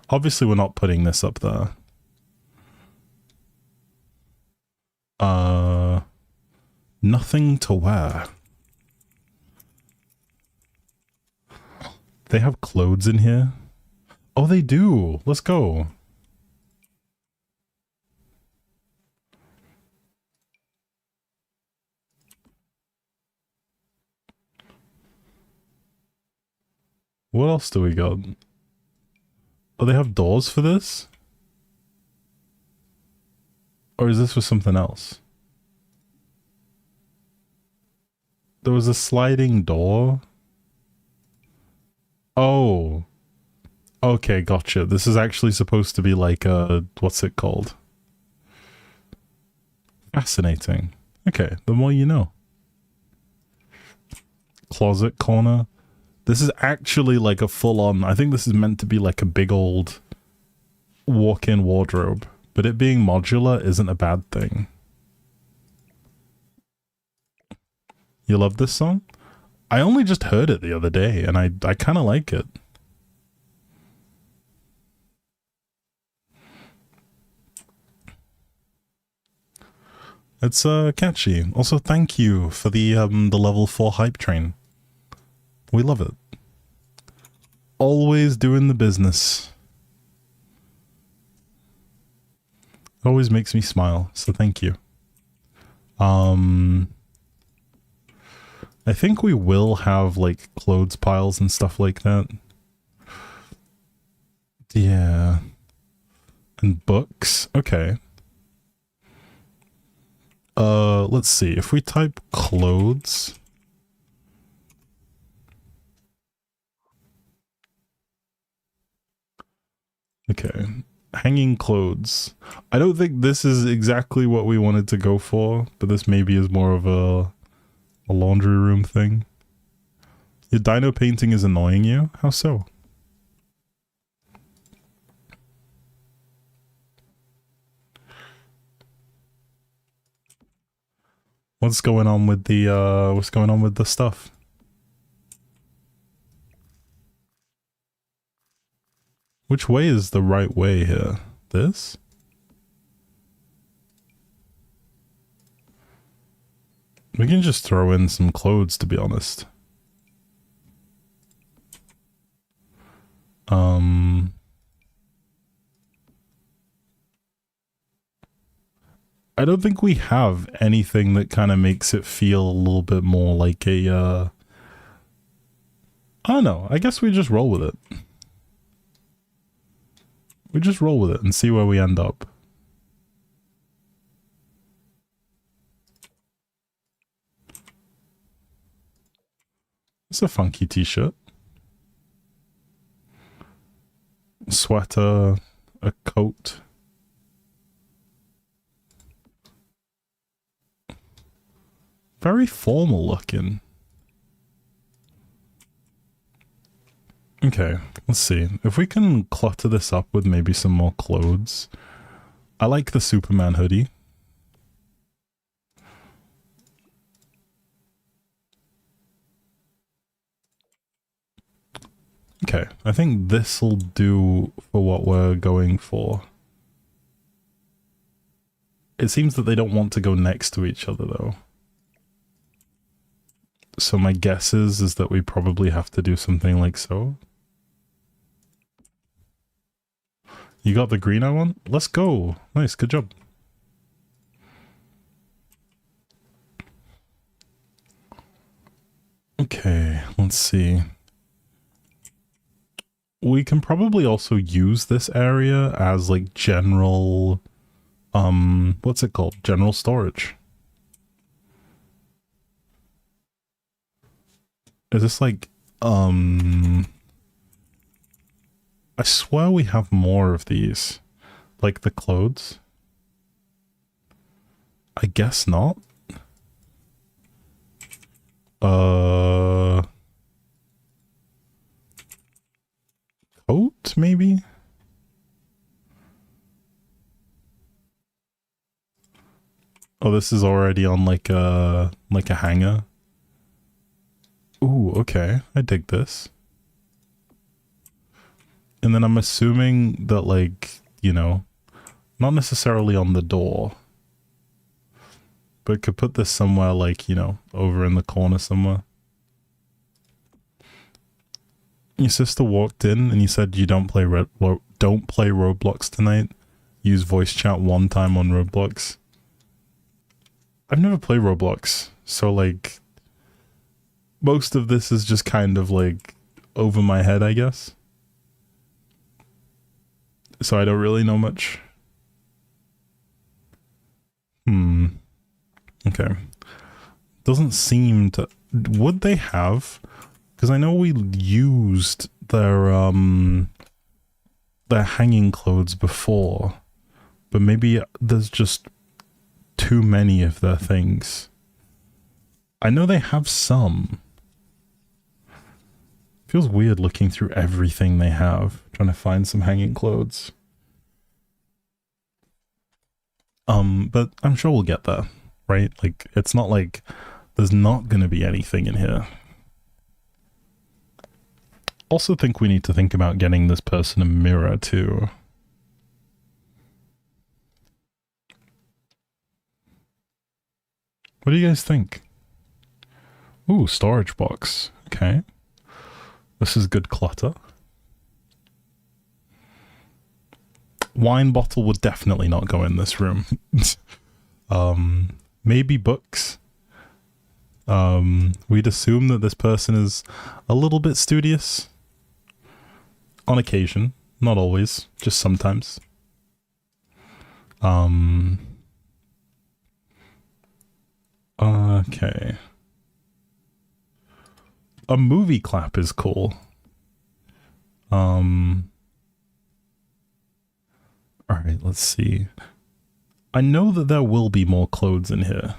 Obviously we're not putting this up there. Nothing to wear. They have clothes in here? Oh, they do! Let's go! What else do we got? Oh, they have doors for this? Or is this for something else? There was a sliding door? Oh. Okay, gotcha. This is actually supposed to be like a... what's it called? Fascinating. Okay, the more you know. Closet corner. This is actually like a full-on... I think this is meant to be like a big old walk-in wardrobe. But it being modular isn't a bad thing. You love this song? I only just heard it the other day, and I kind of like it. It's catchy. Also, thank you for the level 4 hype train. We love it. Always doing the business. Always makes me smile, so thank you. I think we will have, like, clothes piles and stuff like that. Yeah. And books? Okay. Let's see. If we type clothes... Okay. Hanging clothes. I don't think this is exactly what we wanted to go for, but this maybe is more of a laundry room thing. Your dino painting is annoying you? How so? What's going on with the stuff? Which way is the right way here? This? We can just throw in some clothes, to be honest. I don't think we have anything that kind of makes it feel a little bit more like a, I don't know. I guess we just roll with it. We just roll with it and see where we end up. It's a funky t-shirt. Sweater, a coat. Very formal looking. Okay, let's see. If we can clutter this up with maybe some more clothes. I like the Superman hoodie. Okay, I think this'll do for what we're going for. It seems that they don't want to go next to each other though. So my guess is that we probably have to do something like so. You got the green I want? Let's go. Nice, good job. Okay, let's see. We can probably also use this area as like general, what's it called? General storage. Is this like, I swear we have more of these. Like the clothes? I guess not. Coat, maybe? Oh, this is already on like a hanger. Ooh, okay. I dig this. And then I'm assuming that, like, you know, not necessarily on the door, but could put this somewhere like, you know, over in the corner somewhere. Your sister walked in and you said you don't play Roblox tonight. Use voice chat one time on Roblox. I've never played Roblox, so like most of this is just kind of like over my head, I guess. So I don't really know much. Okay. Doesn't seem to... Would they have... Because I know we used their hanging clothes before, but maybe there's just too many of their things. I know they have some. Feels weird looking through everything they have, trying to find some hanging clothes. But I'm sure we'll get there, right? Like, it's not like there's not going to be anything in here. Also think we need to think about getting this person a mirror too. What do you guys think? Ooh, storage box. Okay. This is good clutter. Wine bottle would definitely not go in this room. Maybe books. We'd assume that this person is a little bit studious. On occasion, not always, just sometimes. Okay. A movie clap is cool. Alright, let's see. I know that there will be more clothes in here.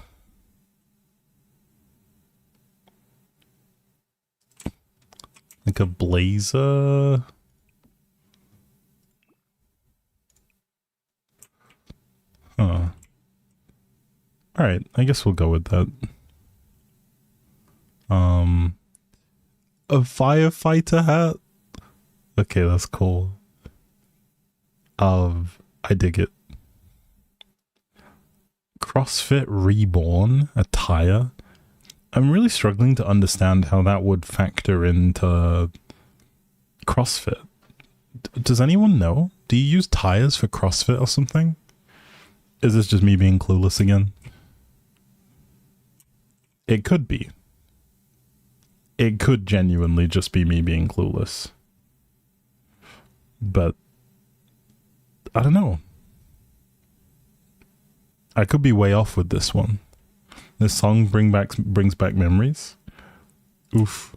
Like a blazer... Huh. Alright, I guess we'll go with that. A firefighter hat? Okay, that's cool. I dig it. CrossFit Reborn attire? I'm really struggling to understand how that would factor into CrossFit. Does anyone know? Do you use tires for CrossFit or something? Is this just me being clueless again? It could be. It could genuinely just be me being clueless. But I don't know. I could be way off with this one. This song brings back memories. Oof.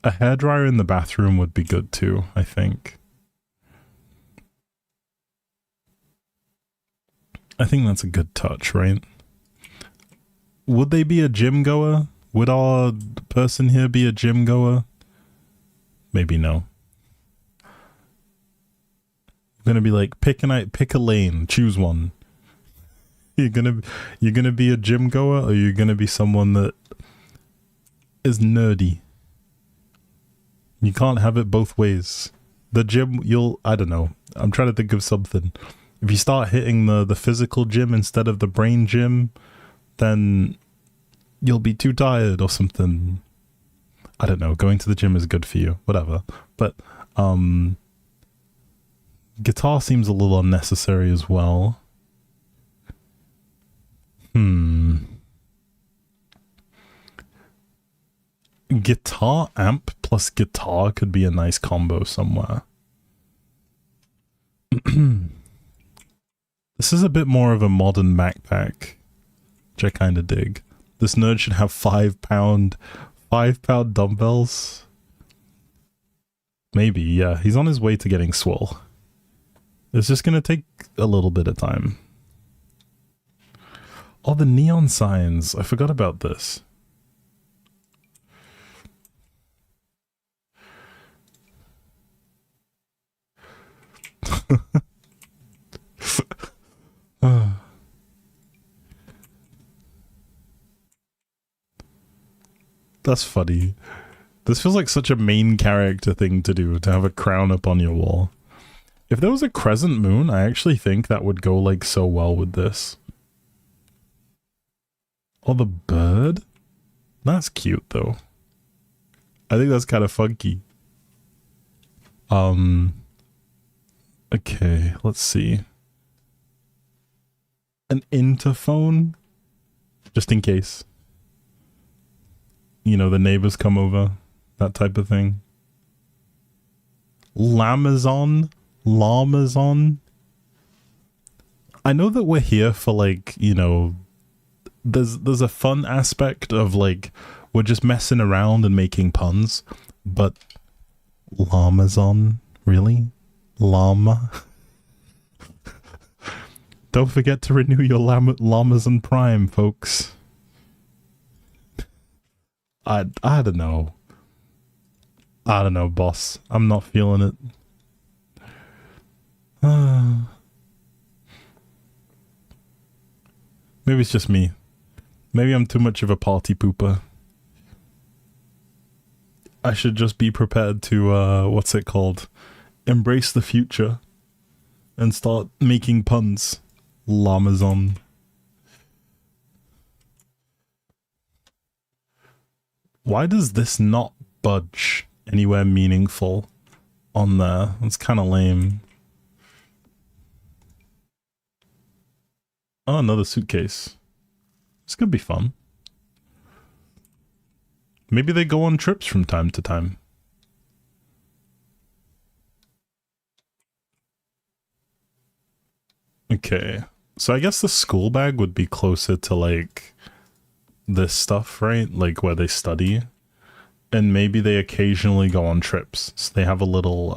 A hairdryer in the bathroom would be good too, I think. I think that's a good touch, right? Would they be a gym goer? Would our person here be a gym goer? Maybe no. I'm gonna be like, pick a lane, choose one. You're gonna be a gym goer, or you're gonna be someone that is nerdy. You can't have it both ways. The gym, I don't know. I'm trying to think of something. If you start hitting the physical gym instead of the brain gym, then you'll be too tired or something. I don't know. Going to the gym is good for you. Whatever. But guitar seems a little unnecessary as well. Guitar amp plus guitar could be a nice combo somewhere. This is a bit more of a modern backpack, which I kind of dig. This nerd should have 5-pound dumbbells. Maybe, yeah. He's on his way to getting swole. It's just gonna take a little bit of time. Oh, the neon signs. I forgot about this. That's funny. This feels like such a main character thing to do, to have a crown up on your wall. If there was a crescent moon, I actually think that would go like so well with this. Oh, the bird? That's cute though. I think that's kind of funky. Okay, let's see. An interphone? Just in case. You know, the neighbors come over. That type of thing. Lamazon? I know that we're here for like, you know, there's a fun aspect of like, we're just messing around and making puns, but Lamazon? Really? Llama? Don't forget to renew your Lamazon Prime, folks. I don't know. I don't know, boss. I'm not feeling it. Maybe it's just me. Maybe I'm too much of a party pooper. I should just be prepared to, what's it called? Embrace the future. And start making puns. Lamazon. Why does this not budge anywhere meaningful on there? That's kind of lame. Oh, another suitcase. This could be fun. Maybe they go on trips from time to time. Okay. So I guess the school bag would be closer to like this stuff, right? Like where they study. And maybe they occasionally go on trips. So they have a little,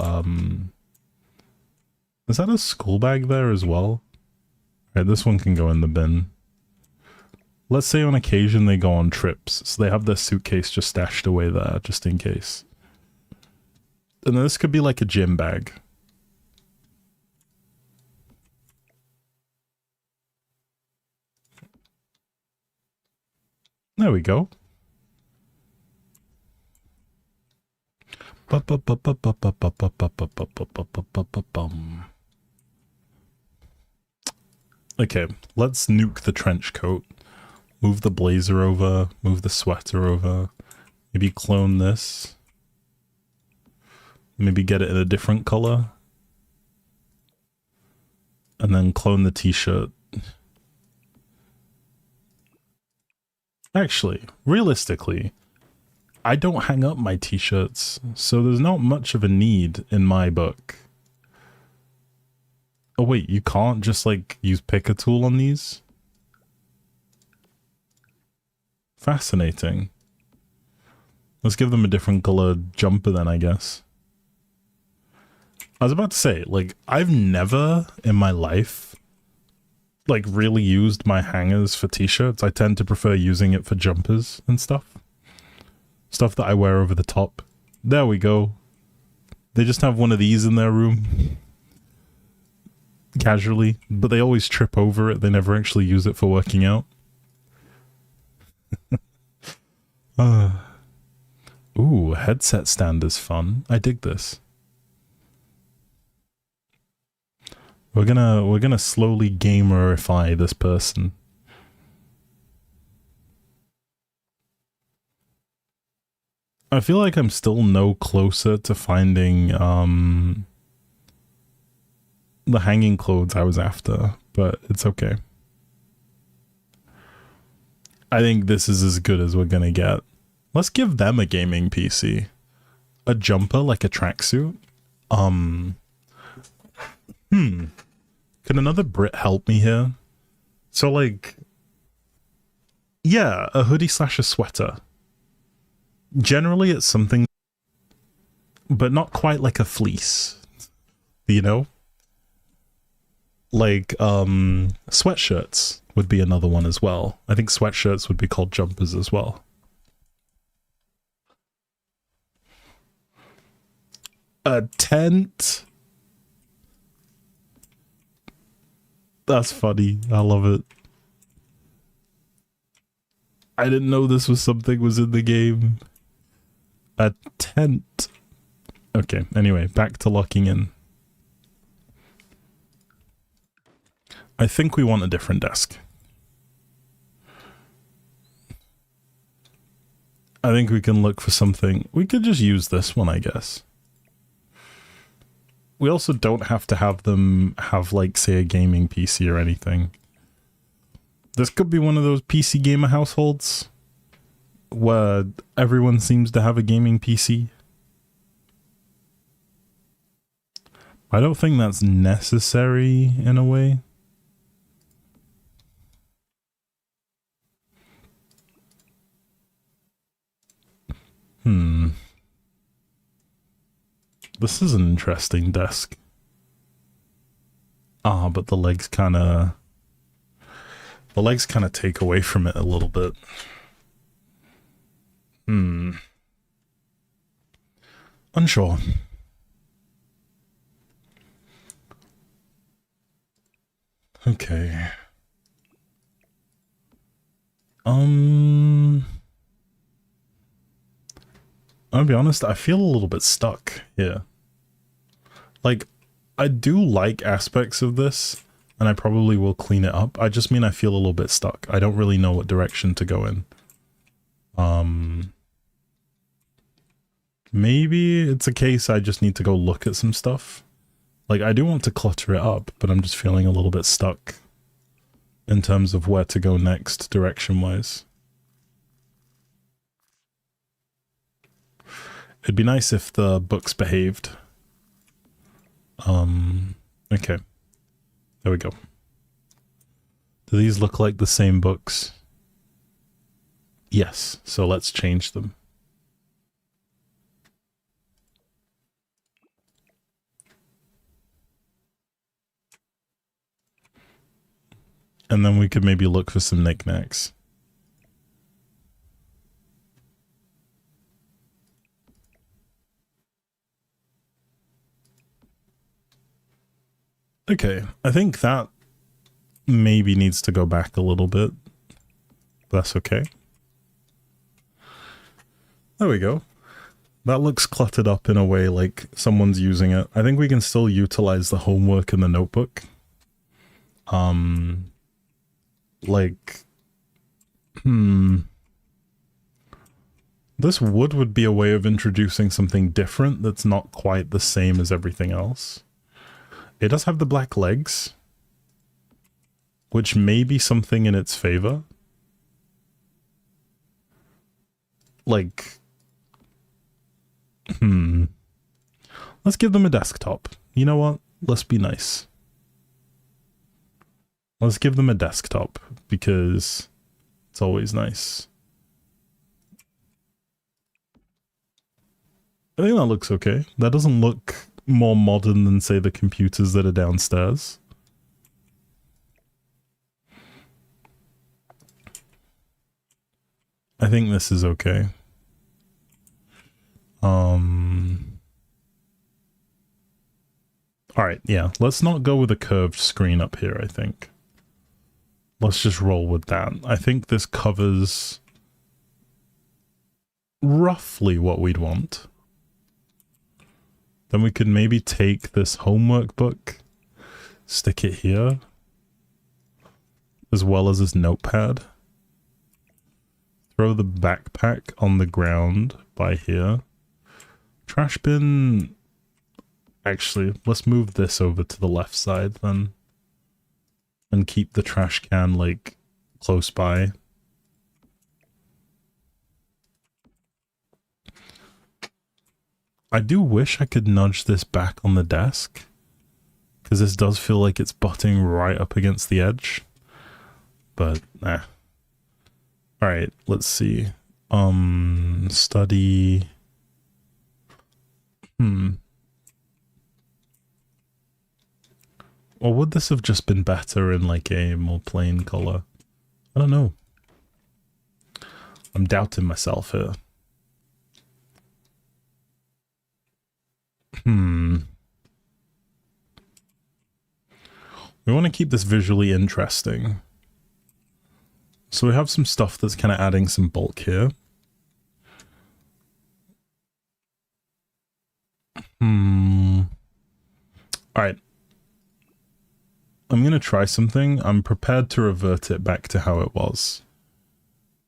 is that a school bag there as well? Alright, this one can go in the bin. Let's say on occasion they go on trips. So they have their suitcase just stashed away there, just in case. And this could be like a gym bag. There we go. Okay, let's nuke the trench coat. Move the blazer over, move the sweater over. Maybe clone this. Maybe get it in a different color. And then clone the t-shirt. Actually, realistically, I don't hang up my t-shirts, so there's not much of a need in my book. Oh wait, you can't just like use picker tool on these? Fascinating. Let's give them a different color jumper then, I guess. I was about to say, like, I've never in my life like really used my hangers for t-shirts. I tend to prefer using it for jumpers and stuff. Stuff that I wear over the top. There we go. They just have one of these in their room. Casually. But they always trip over it. They never actually use it for working out. Ooh, headset stand is fun. I dig this. We're gonna slowly gamerify this person. I feel like I'm still no closer to finding the hanging clothes I was after, but it's okay. I think this is as good as we're gonna get. Let's give them a gaming PC. A jumper, like a tracksuit. Can another Brit help me here? So, like, yeah, a hoodie / a sweater. Generally, it's something, but not quite like a fleece. You know? Like, sweatshirts would be another one as well. I think sweatshirts would be called jumpers as well. A tent? That's funny. I love it. I didn't know this was something was in the game. A tent. Okay, anyway, back to locking in. I think we want a different desk. I think we can look for something. We could just use this one, I guess. We also don't have to have them have, like, say, a gaming PC or anything. This could be one of those PC gamer households where everyone seems to have a gaming PC. I don't think that's necessary in a way. This is an interesting desk. Ah, but the legs kind of take away from it a little bit. Unsure. Okay. I'll be honest, I feel a little bit stuck here. Like, I do like aspects of this, and I probably will clean it up. I just mean I feel a little bit stuck. I don't really know what direction to go in. Maybe it's a case I just need to go look at some stuff. Like, I do want to clutter it up, but I'm just feeling a little bit stuck in terms of where to go next, direction-wise. It'd be nice if the books behaved. Okay. There we go. Do these look like the same books? Yes, so let's change them. And then we could maybe look for some knickknacks. Okay, I think that maybe needs to go back a little bit. That's okay. There we go. That looks cluttered up in a way like someone's using it. I think we can still utilize the homework in the notebook. This would be a way of introducing something different that's not quite the same as everything else. It does have the black legs, which may be something in its favor. Like, let's give them a desktop. You know what? Let's be nice. Let's give them a desktop, because it's always nice. I think that looks okay. That doesn't look more modern than, say, the computers that are downstairs. I think this is okay. Alright, yeah. Let's not go with a curved screen up here, I think. Let's just roll with that. I think this covers roughly what we'd want. Then we could maybe take this homework book, stick it here, as well as this notepad. Throw the backpack on the ground by here. Trash bin... Actually, let's move this over to the left side then. And keep the trash can, like, close by. I do wish I could nudge this back on the desk. Because this does feel like it's butting right up against the edge. But, nah. Alright, let's see. Study... Or would this have just been better in like a more plain color? I don't know. I'm doubting myself here. We want to keep this visually interesting. So we have some stuff that's kind of adding some bulk here. Alright. I'm going to try something. I'm prepared to revert it back to how it was.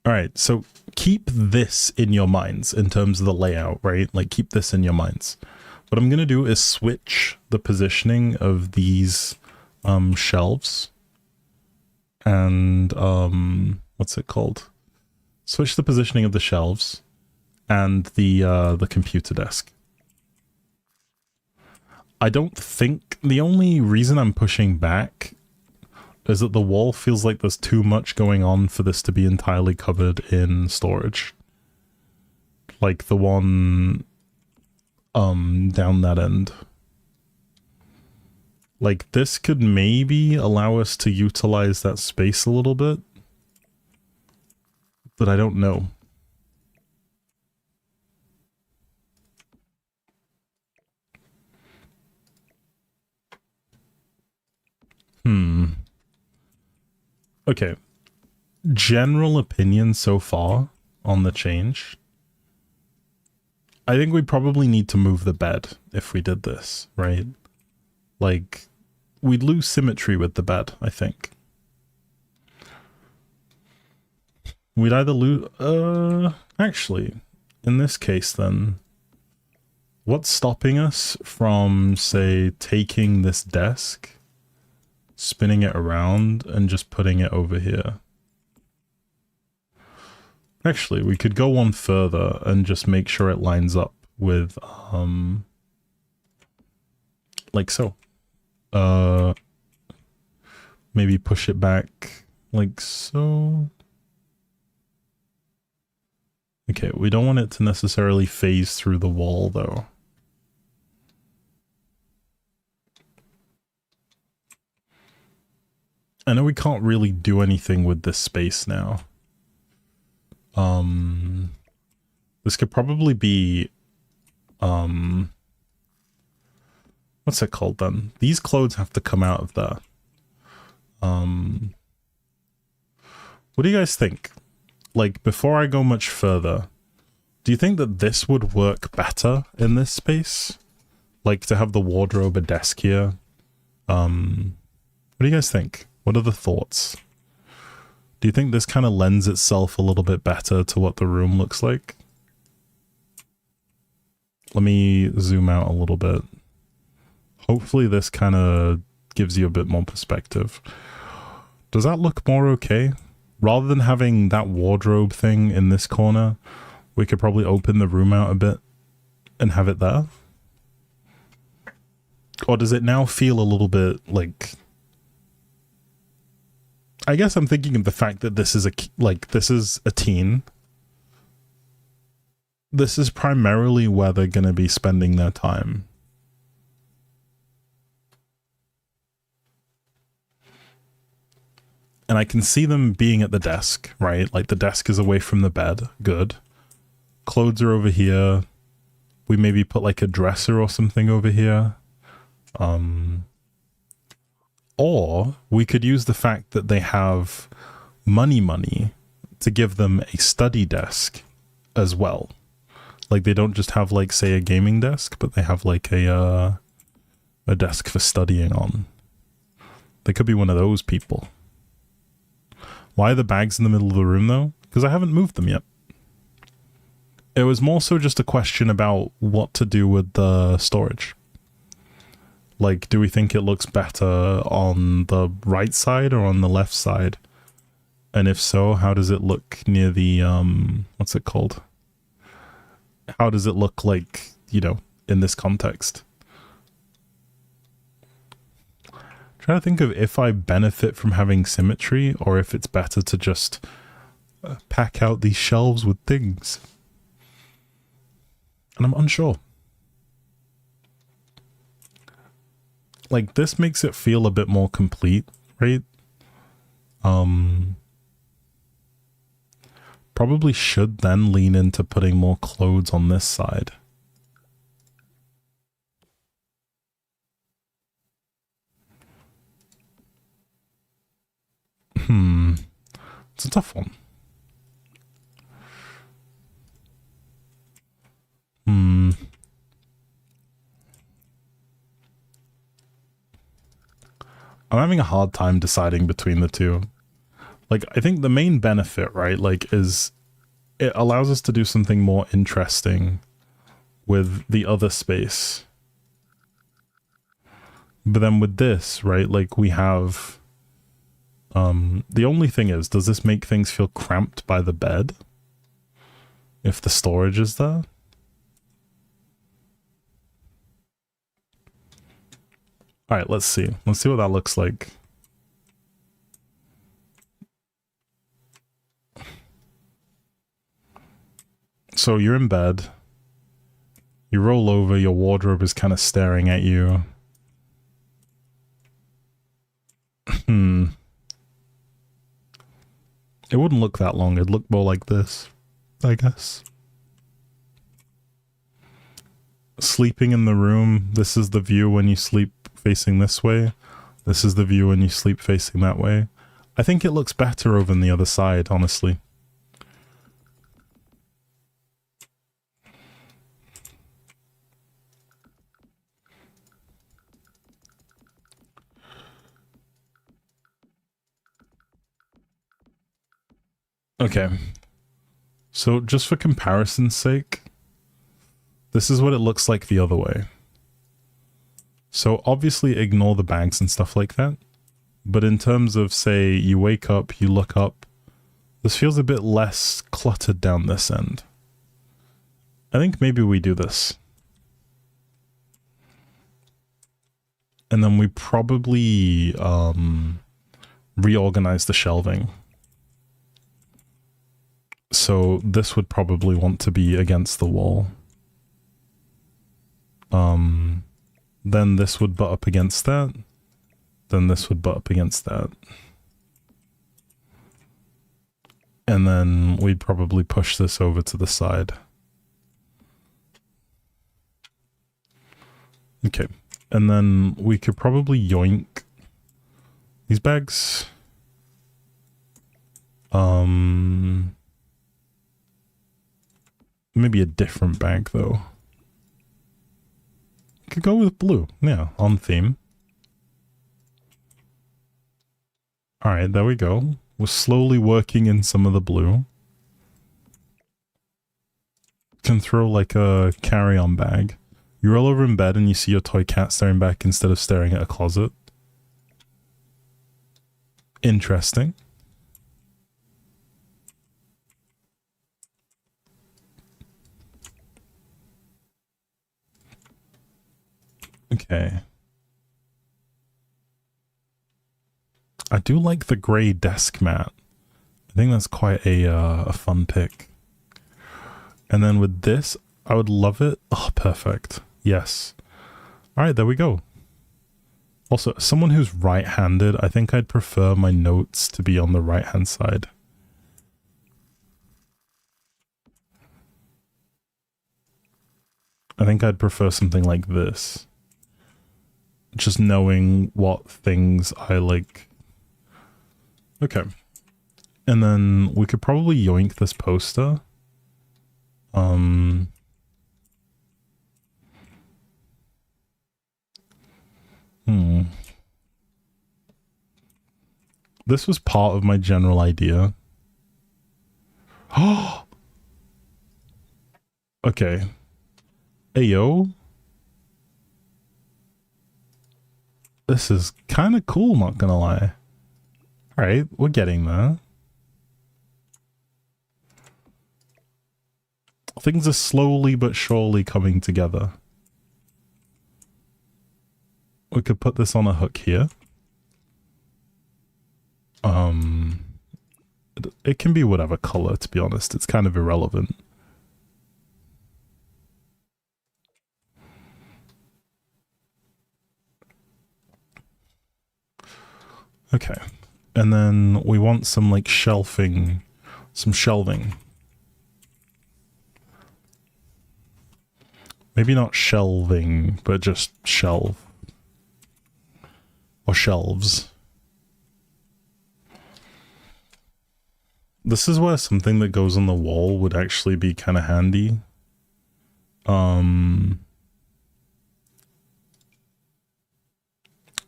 Alright, so keep this in your minds in terms of the layout, right? Like, keep this in your minds. What I'm going to do is switch the positioning of these shelves. And, what's it called? Switch the positioning of the shelves and the computer desk. I don't think... The only reason I'm pushing back is that the wall feels like there's too much going on for this to be entirely covered in storage. Like the one down that end. Like, this could maybe allow us to utilize that space a little bit. But I don't know. Okay. General opinion so far on the change. I think we probably need to move the bed if we did this, right? Like, we'd lose symmetry with the bed, I think. We'd either lose... actually, in this case then, what's stopping us from, say, taking this desk, spinning it around, and just putting it over here? Actually, we could go one further and just make sure it lines up with, like so. Maybe push it back like so. Okay, we don't want it to necessarily phase through the wall, though. I know we can't really do anything with this space now. This could probably be, what's it called then? These clothes have to come out of there. What do you guys think? Like, before I go much further, do you think that this would work better in this space? Like, to have the wardrobe, a desk here? What do you guys think? What are the thoughts? Do you think this kind of lends itself a little bit better to what the room looks like? Let me zoom out a little bit. Hopefully this kind of gives you a bit more perspective. Does that look more okay? Rather than having that wardrobe thing in this corner, we could probably open the room out a bit and have it there. Or does it now feel a little bit like... I guess I'm thinking of the fact that this is this is a teen. This is primarily where they're going to be spending their time. And I can see them being at the desk, right? Like the desk is away from the bed. Good. Clothes are over here. We maybe put like a dresser or something over here. Or we could use the fact that they have money to give them a study desk as well. Like they don't just have like, say, a gaming desk, but they have like a desk for studying on. They could be one of those people. Why are the bags in the middle of the room though? Because I haven't moved them yet. It was more so just a question about what to do with the storage. Like, do we think it looks better on the right side or on the left side? And if so, how does it look near the, what's it called? How does it look like, you know, in this context? Trying to think of if I benefit from having symmetry or if it's better to just pack out these shelves with things. And I'm unsure. Like, this makes it feel a bit more complete, right? Probably should then lean into putting more clothes on this side. It's a tough one. I'm having a hard time deciding between the two. Like, I think the main benefit, right, like, is it allows us to do something more interesting with the other space. But then with this, right, like, we have... the only thing is, does this make things feel cramped by the bed? If the storage is there? Alright, let's see. Let's see what that looks like. So you're in bed. You roll over, your wardrobe is kind of staring at you. It wouldn't look that long. It'd look more like this, I guess. Sleeping in the room. This is the view when you sleep facing this way. This is the view when you sleep facing that way. I think it looks better over on the other side, honestly. Okay. So just for comparison's sake, this is what it looks like the other way. So obviously ignore the bags and stuff like that. But in terms of, say, you wake up, you look up, this feels a bit less cluttered down this end. I think maybe we do this. And then we probably reorganize the shelving. So this would probably want to be against the wall. Then this would butt up against that. Then this would butt up against that. And then we'd probably push this over to the side. Okay. And then we could probably yoink these bags. Maybe a different bag though. Could go with blue. Yeah, on theme. Alright, there we go. We're slowly working in some of the blue. Can throw like a carry-on bag. You roll over in bed and you see your toy cat staring back instead of staring at a closet. Interesting. Okay. I do like the grey desk mat. I think that's quite a fun pick. And then with this, I would love it. Oh, perfect. Yes. Alright, there we go. Also, someone who's right-handed, I think I'd prefer my notes to be on the right-hand side. I think I'd prefer something like this. Just knowing what things I like. Okay. And then we could probably yoink this poster. This was part of my general idea. Oh! Okay. Ayo. This is kind of cool, not gonna lie. Alright, we're getting there. Things are slowly but surely coming together. We could put this on a hook here. It can be whatever color, to be honest. It's kind of irrelevant. Okay. And then we want some, like, shelving. Some shelving. Maybe not shelving, but just shelve. Or shelves. This is where something that goes on the wall would actually be kind of handy.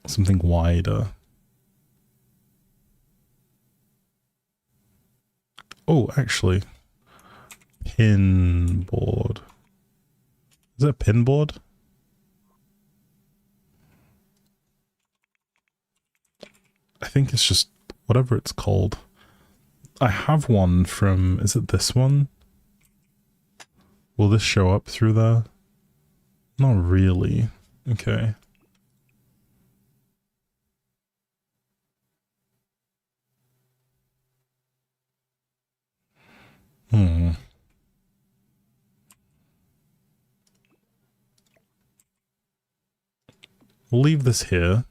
Something wider. Oh, actually. Pin board. Is that a pin board? I think it's just whatever it's called. I have one from, is it this one? Will this show up through there? Not really. Okay. We'll leave this here.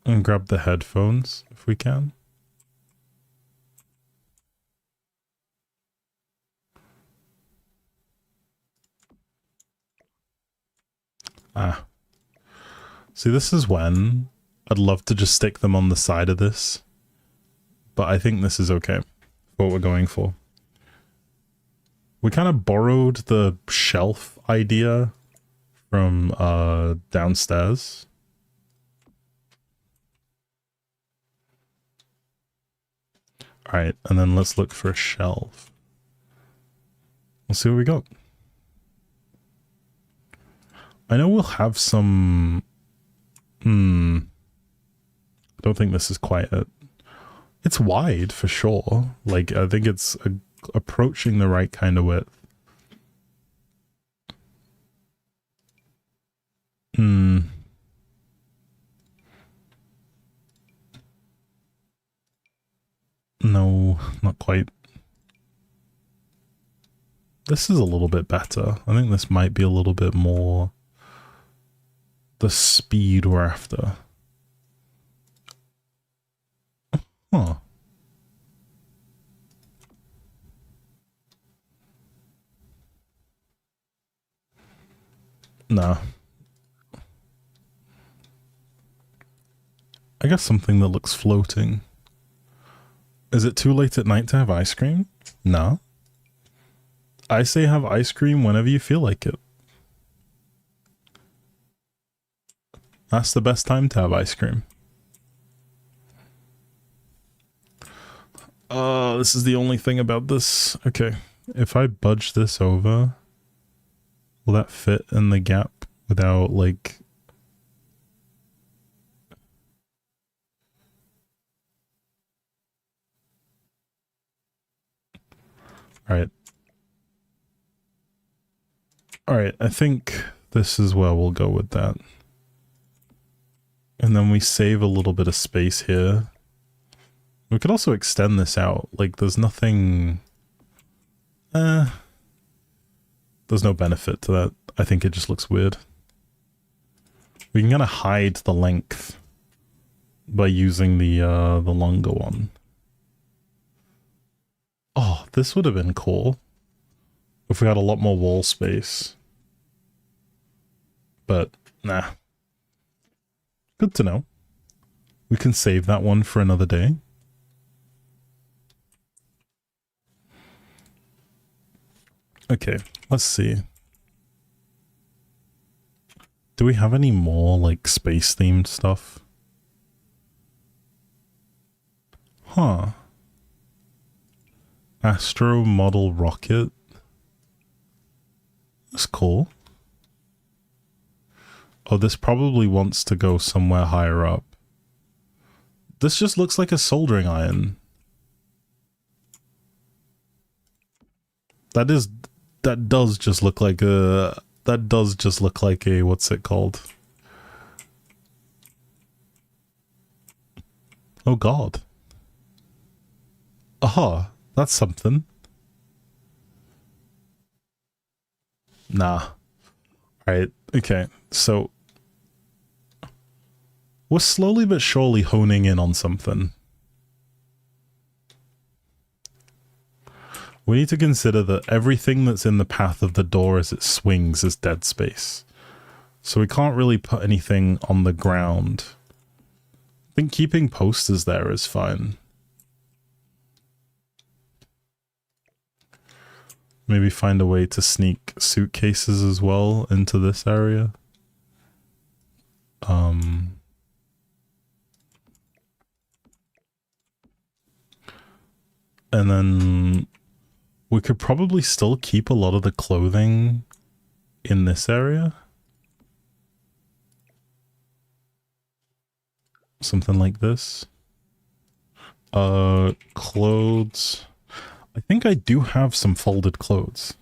And grab the headphones, if we can. Ah. See, this is when I'd love to just stick them on the side of this. But I think this is okay. What we're going for. We kind of borrowed the shelf idea from downstairs. Alright, and then let's look for a shelf. We'll see what we got. I know we'll have some... I don't think this is quite it. It's wide, for sure. Like, I think it's approaching the right kind of width. No, not quite. This is a little bit better. I think this might be a little bit more the speed we're after. Huh. No. I guess something that looks floating. Is it too late at night to have ice cream? No. I say have ice cream whenever you feel like it. That's the best time to have ice cream. This is the only thing about this. Okay, if I budge this over, will that fit in the gap without, like... Alright. Alright, I think this is where we'll go with that. And then we save a little bit of space here. We could also extend this out. Like, there's nothing... There's no benefit to that. I think it just looks weird. We can kind of hide the length by using the longer one. Oh, this would have been cool if we had a lot more wall space. But, nah. Good to know. We can save that one for another day. Okay, let's see. Do we have any more, like, space-themed stuff? Huh. Astro model rocket. That's cool. Oh, this probably wants to go somewhere higher up. This just looks like a soldering iron. That does just look like a, what's it called? Oh god. Aha, that's something. Nah. Alright, okay, so we're slowly but surely honing in on something. We need to consider that everything that's in the path of the door as it swings is dead space. So we can't really put anything on the ground. I think keeping posters there is fine. Maybe find a way to sneak suitcases as well into this area. And then we could probably still keep a lot of the clothing in this area. Something like this. Clothes. I think I do have some folded clothes.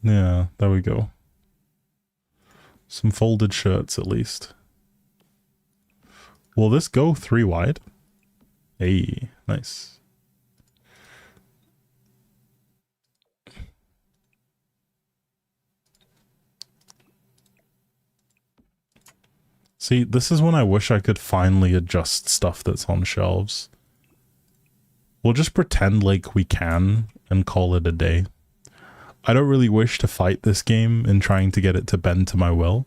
Yeah, there we go. Some folded shirts at least. Will this go 3 wide? Hey, nice. See, this is when I wish I could finally adjust stuff that's on shelves. We'll just pretend like we can and call it a day. I don't really wish to fight this game in trying to get it to bend to my will,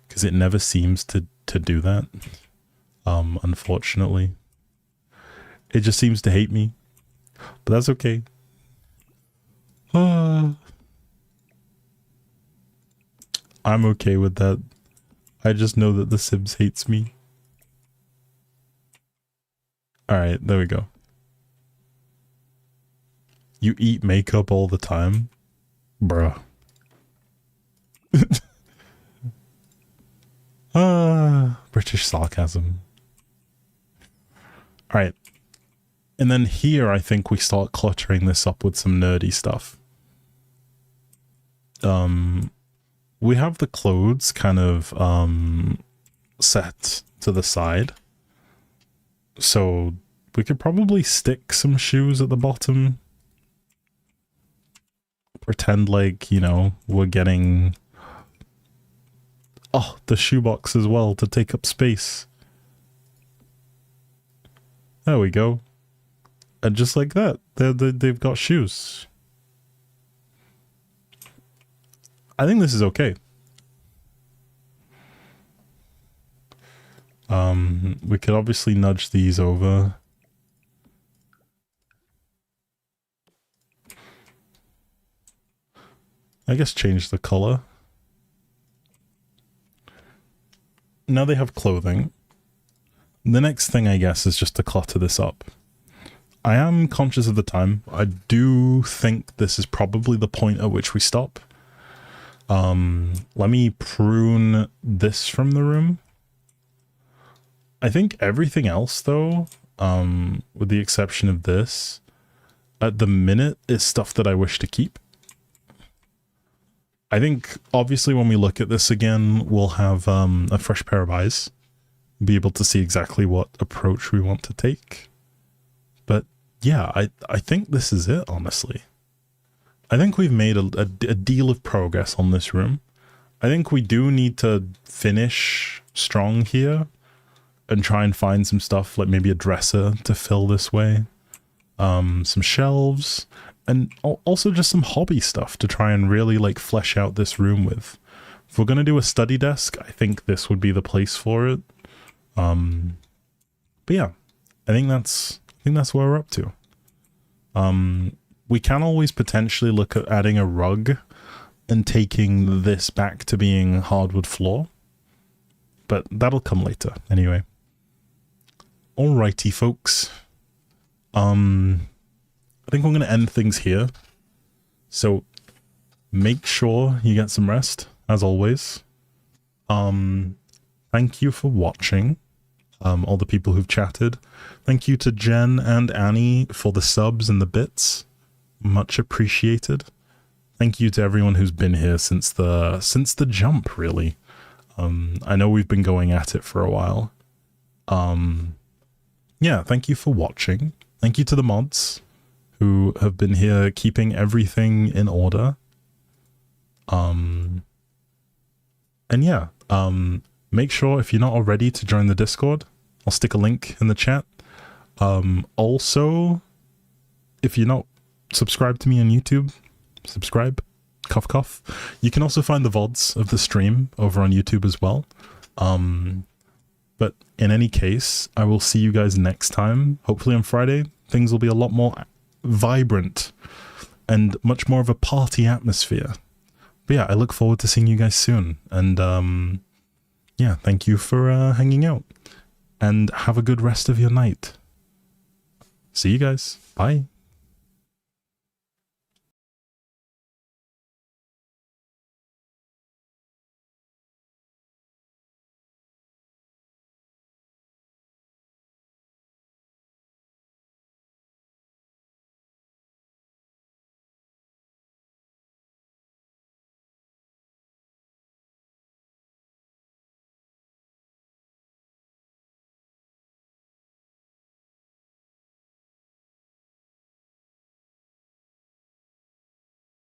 because it never seems to do that, unfortunately. It just seems to hate me, but that's okay. I'm okay with that. I just know that The Sims hates me. Alright, there we go. You eat makeup all the time? Bruh. British sarcasm. Alright. And then here I think we start cluttering this up with some nerdy stuff. We have the clothes kind of set to the side. So we could probably stick some shoes at the bottom. Pretend like, you know, we're getting... Oh, the shoebox as well to take up space. There we go. And just like that, they've got shoes. I think this is okay. We could obviously nudge these over. I guess change the color. Now they have clothing. The next thing, I guess, is just to clutter this up. I am conscious of the time. I do think this is probably the point at which we stop. Let me prune this from the room. I think everything else, though, with the exception of this, at the minute is stuff that I wish to keep. I think, obviously, when we look at this again, we'll have a fresh pair of eyes. Be able to see exactly what approach we want to take. But, yeah, I think this is it, honestly. I think we've made a deal of progress on this room. I think we do need to finish strong here and try and find some stuff, like maybe a dresser to fill this way. Some shelves, and also just some hobby stuff to try and really like flesh out this room with. If we're gonna do a study desk, I think this would be the place for it. But yeah, I think that's where we're up to. We can always potentially look at adding a rug and taking this back to being hardwood floor, but that'll come later anyway. Alrighty, folks. I think I'm going to end things here. So make sure you get some rest, as always. Thank you for watching. All the people who've chatted. Thank you to Jen and Annie for the subs and the bits. Much appreciated. Thank you to everyone who's been here since the jump, really. I know we've been going at it for a while. Yeah, thank you for watching. Thank you to the mods who have been here keeping everything in order. And yeah, make sure if you're not already to join the Discord. I'll stick a link in the chat. Also, if you're not subscribed to me on YouTube, subscribe. Cough cough. You can also find the VODs of the stream over on YouTube as well. But in any case, I will see you guys next time. Hopefully on Friday, things will be a lot more vibrant and much more of a party atmosphere. But yeah, I look forward to seeing you guys soon. And yeah, thank you for hanging out. And have a good rest of your night. See you guys. Bye.